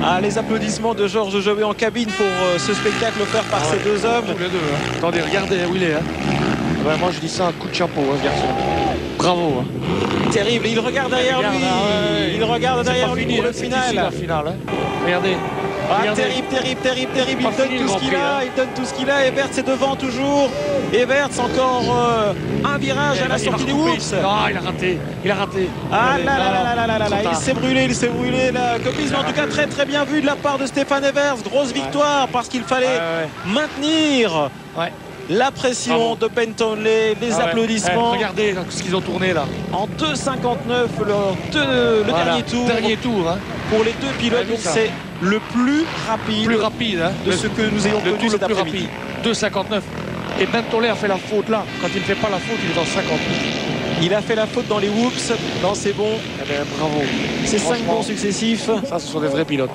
S2: Ah, les applaudissements de Georges Jobé en cabine pour ce spectacle offert par ces deux hommes.
S1: Tous les deux. Hein. Attendez, regardez où il est. Hein. Ouais, moi je dis ça un coup de chapeau, hein, ce garçon. Bravo. Hein.
S2: Terrible. Il regarde derrière lui. Il regarde derrière lui pour le final.
S1: La finale. Hein. Regardez.
S2: Ah, terrible. Il donne tout ce qu'il a. Il donne tout ce qu'il a. Everts est devant toujours. Everts encore un virage à la sortie des whoops.
S1: Ah, il a raté.
S2: Ah là. Il s'est brûlé là. Copisme en tout cas très bien vu de la part de Stéphane Evers. Grosse victoire parce qu'il fallait maintenir la pression de Ben Townley. Les applaudissements.
S1: Regardez ce qu'ils ont tourné là.
S2: En 2,59 le dernier tour.
S1: Dernier tour. Hein.
S2: Pour les 2 pilotes, c'est le plus rapide
S1: hein,
S2: de ce que nous ayons connu cet après-midi.
S1: 2,59. Et Ben Tolley a fait la faute là. Quand il ne fait pas la faute, il est dans 58.
S2: Il a fait la faute dans les whoops, dans ses bons.
S1: Eh bien, bravo.
S2: C'est 5 bons successifs.
S1: Ça, ce sont des vrais pilotes.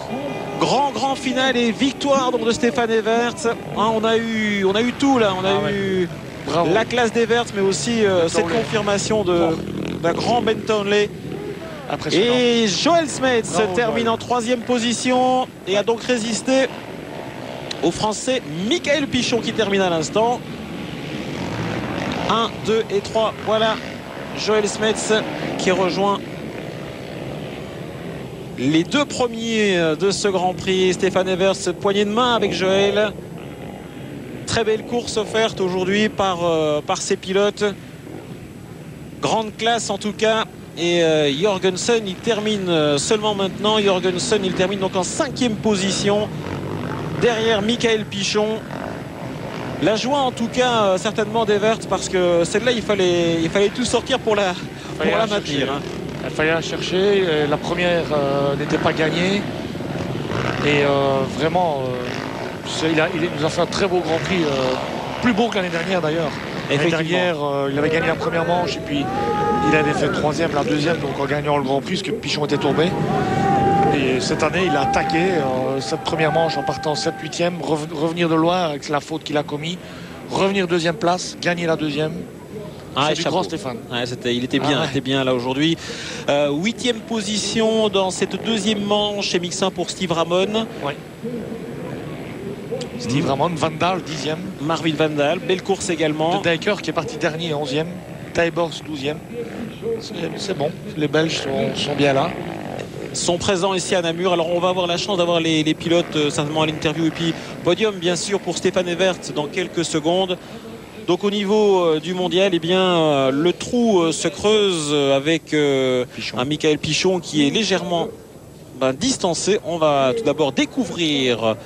S2: Grand final et victoire donc de Stéphane Evers. Hein, on a eu tout là. On a eu la classe d'Evers, mais aussi cette confirmation d'un grand Ben Townley. Et Joel Smets termine en 3e position et a donc résisté au Français Michael Pichon qui termine à l'instant. 1, 2 et 3. Voilà Joel Smets qui rejoint les 2 premiers de ce Grand Prix. Stéphane Evers, poignée de main avec Joel. Très belle course offerte aujourd'hui par ces pilotes. Grande classe en tout cas. Et Jorgensen, il termine seulement maintenant. Jorgensen, il termine donc en 5e position derrière Michael Pichon. La joie en tout cas certainement d'Evert parce que celle-là il fallait tout sortir pour la maintenir. Hein.
S1: Il fallait la chercher. La première n'était pas gagnée. Et vraiment, il nous a fait un très beau Grand Prix. Plus beau que l'année dernière d'ailleurs. L'année dernière, il avait gagné la première manche et puis il avait fait 3e, la 2e, donc en gagnant le Grand Prix, parce que Pichon était tombé. Et cette année, il a attaqué cette première manche en partant 7-8e, revenir de loin avec la faute qu'il a commis, revenir deuxième place, gagner la deuxième. C'est du grand Stéphane.
S2: Ouais, il était bien là aujourd'hui. 8e position dans cette deuxième manche chez Mixin pour Steve Ramon.
S1: Ouais. Steve Ramon, Van Daal 10e.
S2: Marvin Van Daal, belle course également.
S1: De Dijker qui est parti dernier 11e. Tybors 12e. C'est bon, les Belges sont bien là.
S2: Sont présents ici à Namur. Alors on va avoir la chance d'avoir les pilotes certainement à l'interview et puis podium bien sûr pour Stéphane Evert dans quelques secondes. Donc au niveau du mondial, eh bien, le trou se creuse avec un Michael Pichon qui est légèrement distancé. On va tout d'abord découvrir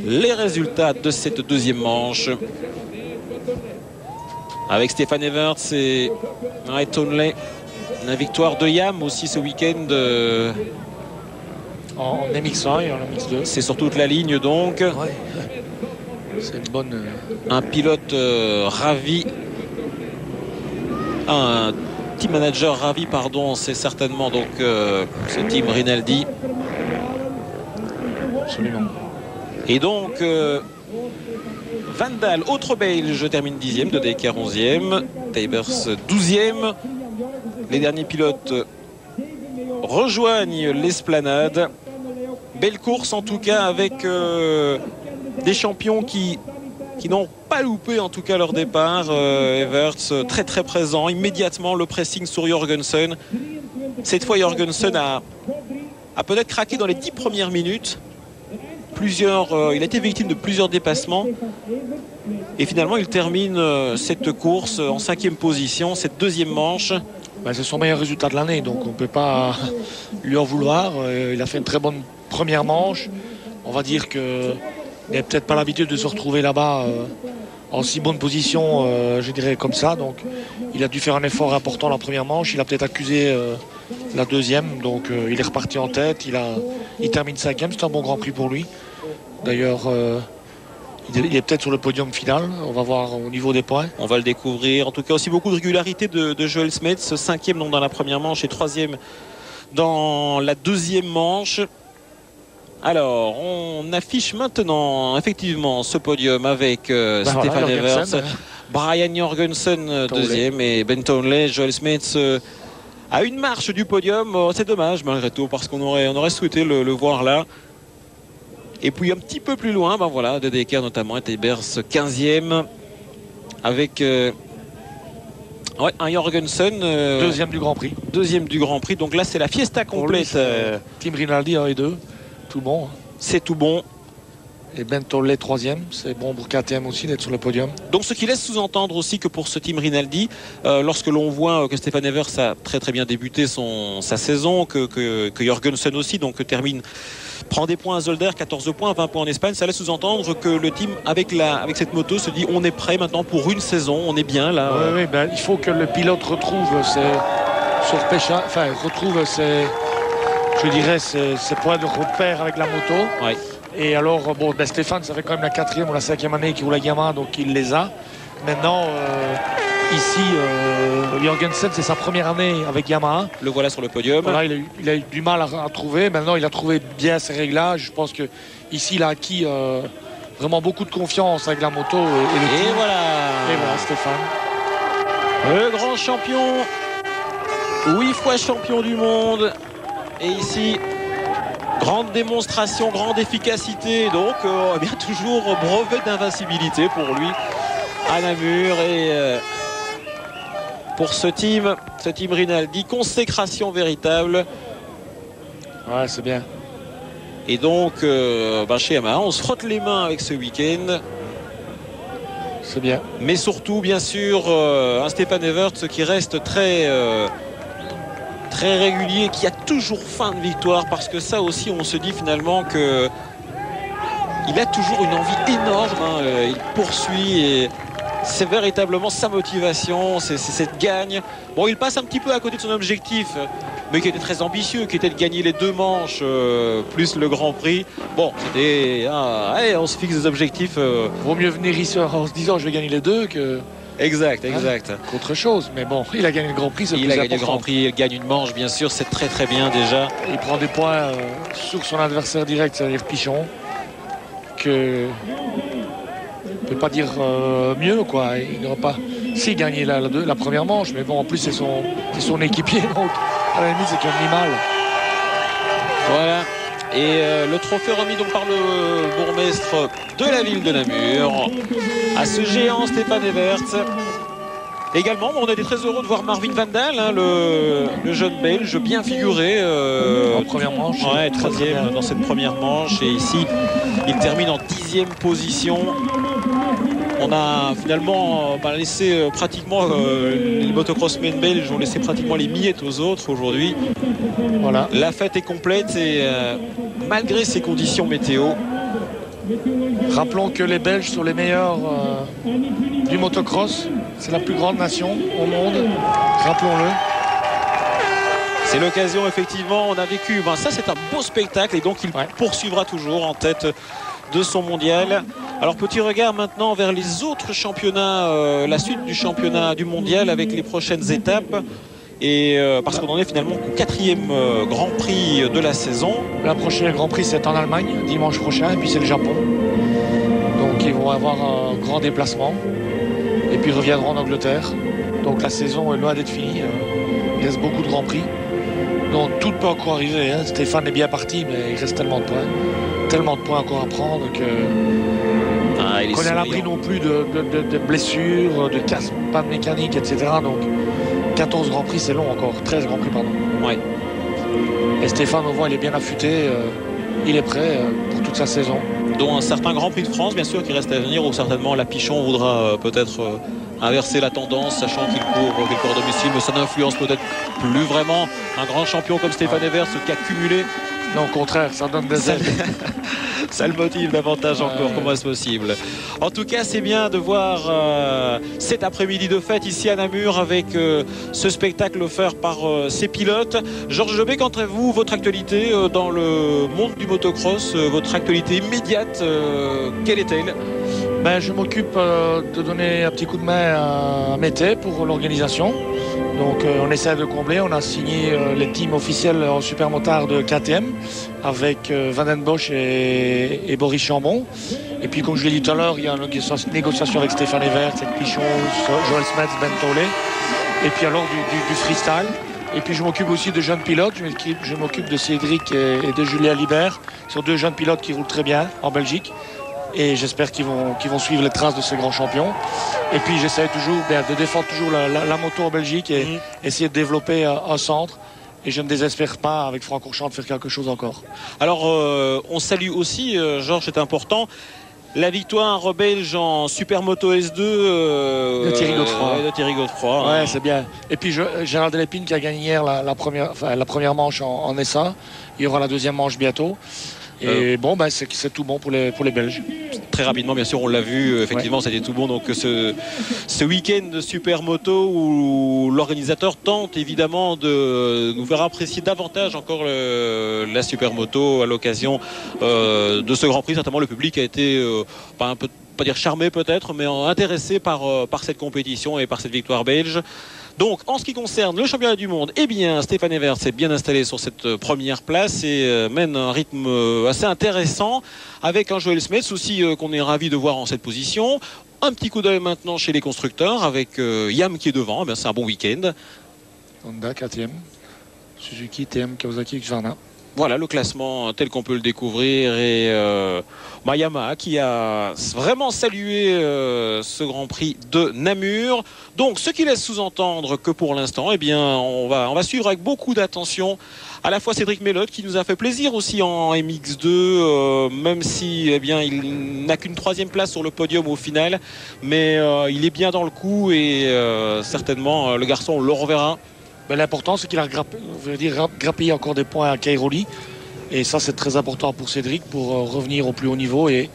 S2: les résultats de cette deuxième manche. Avec Stéphane Evert et Ray Townley. La victoire de Yam aussi ce week-end.
S1: En MX1 et en MX2.
S2: C'est sur toute la ligne donc.
S1: Ouais. C'est une bonne...
S2: Un pilote ravi. Un team manager ravi, pardon. C'est certainement donc ce team Rinaldi.
S1: Absolument.
S2: Et donc Van Daal, autre Belge, termine 10e, de Dijker 11e, Tybers 12e. Les derniers pilotes rejoignent l'esplanade. Belle course en tout cas avec des champions qui n'ont pas loupé en tout cas leur départ. Everts très très présent. Immédiatement le pressing sur Jorgensen. Cette fois Jorgensen a peut-être craqué dans les 10 premières minutes. Il a été victime de plusieurs dépassements. Et finalement il termine cette course en 5e position, cette deuxième manche.
S1: C'est son meilleur résultat de l'année, donc on ne peut pas lui en vouloir. Il a fait une très bonne première manche. On va dire qu'il n'a peut-être pas l'habitude de se retrouver là-bas en si bonne position, je dirais comme ça. Donc il a dû faire un effort important la première manche. Il a peut-être accusé la deuxième, donc il est reparti en tête. Il termine 5e, c'est un bon Grand Prix pour lui. D'ailleurs, il est peut-être sur le podium final. On va voir au niveau des points.
S2: On va le découvrir. En tout cas, aussi beaucoup de régularité de Joel Smets. 5e donc dans la première manche et 3e dans la deuxième manche. Alors, on affiche maintenant effectivement ce podium avec Stéphane Evert, Brian Jorgensen 2e et Ben Townley. Joel Smets à une marche du podium. C'est dommage malgré tout parce qu'on aurait souhaité le voir là. Et puis un petit peu plus loin, de Dijker notamment, et Tybers 15e avec un Jorgensen.
S1: Deuxième du Grand Prix.
S2: Deuxième du Grand Prix. Donc là, c'est la fiesta complète.
S1: Team Rinaldi 1 et 2. Tout bon.
S2: C'est tout bon.
S1: Et Ben Tolley 3e. C'est bon pour KTM aussi d'être sur le podium.
S2: Donc ce qui laisse sous-entendre aussi que pour ce team Rinaldi, lorsque l'on voit que Stéphane Evers a très très bien débuté sa saison, que Jorgensen aussi prend des points à Zolder, 14 points, 20 points en Espagne, ça laisse sous-entendre que le team avec cette moto se dit on est prêt maintenant pour une saison, on est bien là.
S1: Oui, il faut que le pilote retrouve ses points de repère avec la moto.
S2: Ouais.
S1: Et alors, Stéphane, ça fait quand même la 4e ou la 5e année qu'il roule la Yamaha, donc il les a. Maintenant, ici, Jorgensen, c'est sa première année avec Yamaha.
S2: Le voilà sur le podium.
S1: Voilà, il a eu du mal à trouver. Maintenant, il a trouvé bien ses réglages. Je pense qu'ici, il a acquis vraiment beaucoup de confiance avec la moto. Et voilà, Stéphane.
S2: Le grand champion, 8 fois champion du monde. Et ici, grande démonstration, grande efficacité. Donc, bien toujours brevet d'invincibilité pour lui à Namur. Et pour ce team Rinaldi, consécration véritable.
S1: Ouais, c'est bien.
S2: Et donc, chez Yamaha, on se frotte les mains avec ce week-end.
S1: C'est bien.
S2: Mais surtout, bien sûr, un Stéphane Evert qui reste très régulier, qui a toujours faim de victoire, parce que ça aussi, on se dit finalement que il a toujours une envie énorme. Il poursuit et c'est véritablement sa motivation, c'est cette gagne. Bon, il passe un petit peu à côté de son objectif, mais qui était très ambitieux, qui était de gagner les 2 manches plus le Grand Prix. Bon, c'était on se fixe des objectifs.
S1: Vaut mieux venir ici en se disant je vais gagner les 2 que
S2: Exact.
S1: Qu'autre chose. Mais bon, il a gagné le Grand Prix.
S2: Il a gagné le Grand Prix, il gagne une manche, bien sûr, c'est très très bien déjà.
S1: Il prend des points sur son adversaire direct, c'est-à-dire Pichon, que on peut pas dire mieux, quoi. Il n'aura pas si gagné la première manche, mais bon, en plus c'est son équipier, donc à la limite c'est un animal.
S2: Voilà. Et le trophée remis donc par le bourgmestre de la ville de Namur à ce géant Stéphane Everts. Également, on a été très heureux de voir Marvin Van Daal, hein, le jeune Belge, bien figuré.
S1: En première manche.
S2: Ouais, 13e dans cette première manche. Et ici, il termine en 10e position. On a finalement laissé pratiquement les motocrossmen belges ont laissé pratiquement les miettes aux autres aujourd'hui.
S1: Voilà.
S2: La fête est complète et malgré ces conditions météo.
S1: Rappelons que les Belges sont les meilleurs du motocross. C'est la plus grande nation au monde. Rappelons-le.
S2: C'est l'occasion, effectivement. On a vécu. Ça, c'est un beau spectacle et donc il poursuivra toujours en tête de son mondial. Alors, petit regard maintenant vers les autres championnats, la suite du championnat du mondial avec les prochaines étapes. Et parce qu'on en est finalement au 4e Grand Prix de la saison.
S1: La prochaine Grand Prix, c'est en Allemagne, dimanche prochain, et puis c'est le Japon. Donc ils vont avoir un grand déplacement. Et puis ils reviendront en Angleterre. Donc la saison est loin d'être finie. Il reste beaucoup de Grands Prix. Donc tout peut encore arriver. Hein. Stéphane est bien parti, mais il reste tellement de points. Tellement de points encore à prendre que... qu'on est à l'abri non plus de blessures, de casse, panne mécanique, etc. Donc 14 Grands Prix, c'est long encore. 13 Grands Prix, pardon.
S2: Ouais.
S1: Et Stéphane, au moins, il est bien affûté. Il est prêt pour toute sa saison.
S2: Dont un certain Grand Prix de France, bien sûr, qui reste à venir, où certainement la Pichon voudra peut-être inverser la tendance, sachant qu'il court à domicile, mais ça n'influence peut-être plus vraiment un grand champion comme Stéphane Everts qui a cumulé.
S1: Non, au contraire, ça donne des ailes.
S2: Ça le motive davantage encore, comment est-ce possible? En tout cas, c'est bien de voir cet après-midi de fête ici à Namur avec ce spectacle offert par ces pilotes. Georges Jobé, quant à vous, votre actualité dans le monde du motocross, votre actualité immédiate, quelle est-elle?
S1: Je m'occupe de donner un petit coup de main à Mété pour l'organisation. Donc on essaie de combler. On a signé les teams officiels en supermotard de KTM avec Van den Bosch et Boris Chambon. Et puis comme je l'ai dit tout à l'heure, il y a une négociation avec Stéphane Everts, avec Pichon, Joel Smets, Ben Tolley. Et puis alors du freestyle. Et puis je m'occupe aussi de jeunes pilotes. Je m'occupe de Cédric et de Julien Libert. Ce sont deux jeunes pilotes qui roulent très bien en Belgique. Et j'espère qu'ils vont suivre les traces de ces grands champions. Et puis j'essaie toujours de défendre toujours la moto en Belgique et essayer de développer un centre. Et je ne désespère pas avec Franck Ourchant de faire quelque chose encore.
S2: Alors on salue aussi, Georges, c'est important, la victoire belge en Supermoto S2
S1: de Thierry Godefroy.
S2: Ouais,
S1: c'est bien. Et puis Gérald Delépine qui a gagné hier la première manche en SA. Il y aura la deuxième manche bientôt. Et c'est tout bon pour les Belges.
S2: Très rapidement, bien sûr, on l'a vu, effectivement, c'était tout bon. Donc ce week-end de Supermoto où l'organisateur tente évidemment de nous faire apprécier davantage encore la Supermoto à l'occasion de ce Grand Prix. Certainement, le public a été pas dire charmé peut-être, mais intéressé par cette compétition et par cette victoire belge. Donc, en ce qui concerne le championnat du monde, Stéphane Everts est bien installé sur cette première place et mène un rythme assez intéressant avec un Joel Smets aussi qu'on est ravi de voir en cette position. Un petit coup d'œil maintenant chez les constructeurs avec Yam qui est devant. C'est un bon week-end.
S1: Honda 4e, Suzuki, TM, Kawasaki, Husqvarna.
S2: Voilà le classement tel qu'on peut le découvrir et Yamaha qui a vraiment salué ce Grand Prix de Namur. Donc ce qui laisse sous-entendre que pour l'instant, on va suivre avec beaucoup d'attention à la fois Cédric Melotte qui nous a fait plaisir aussi en MX2, même si il n'a qu'une 3e place sur le podium au final, mais il est bien dans le coup et certainement le garçon on le reverra.
S1: L'important, c'est qu'il a grappillé encore des points à Cairoli. Et ça, c'est très important pour Cédric pour revenir au plus haut niveau et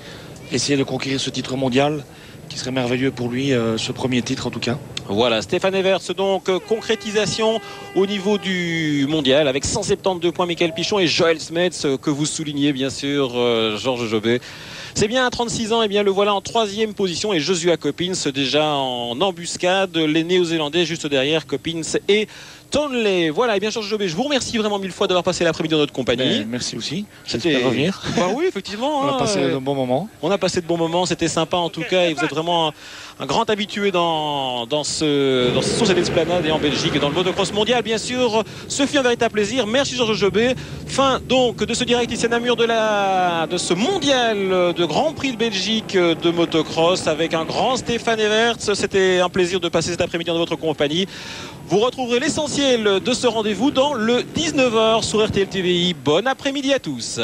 S1: essayer de conquérir ce titre mondial qui serait merveilleux pour lui, ce premier titre en tout cas.
S2: Voilà, Stéphane Everts, donc concrétisation au niveau du mondial avec 172 points Michael Pichon et Joel Smets que vous soulignez bien sûr, Georges Jobé. C'est bien à 36 ans, et bien le voilà en 3e position. Et Joshua Coppins déjà en embuscade. Les Néo-Zélandais juste derrière Coppins et Townley. Voilà, et bien Georges Jobé, je vous remercie vraiment 1000 fois d'avoir passé l'après-midi dans notre compagnie.
S1: Merci aussi.
S2: C'était
S1: revenir.
S2: Bah oui, effectivement.
S1: On a passé de bons moments.
S2: On a passé de bons moments, c'était sympa en tout cas. Et vous êtes vraiment un grand habitué dans sur cette esplanade et en Belgique, dans le motocross mondial, bien sûr. Ce fut un véritable plaisir. Merci Georges Jobé. Fin donc de ce direct ici à Namur de ce mondial de Grand Prix de Belgique de motocross avec un grand Stéphane Everts. C'était un plaisir de passer cet après-midi dans votre compagnie. Vous retrouverez l'essentiel de ce rendez-vous dans le 19h sur RTL TVI. Bon après-midi à tous.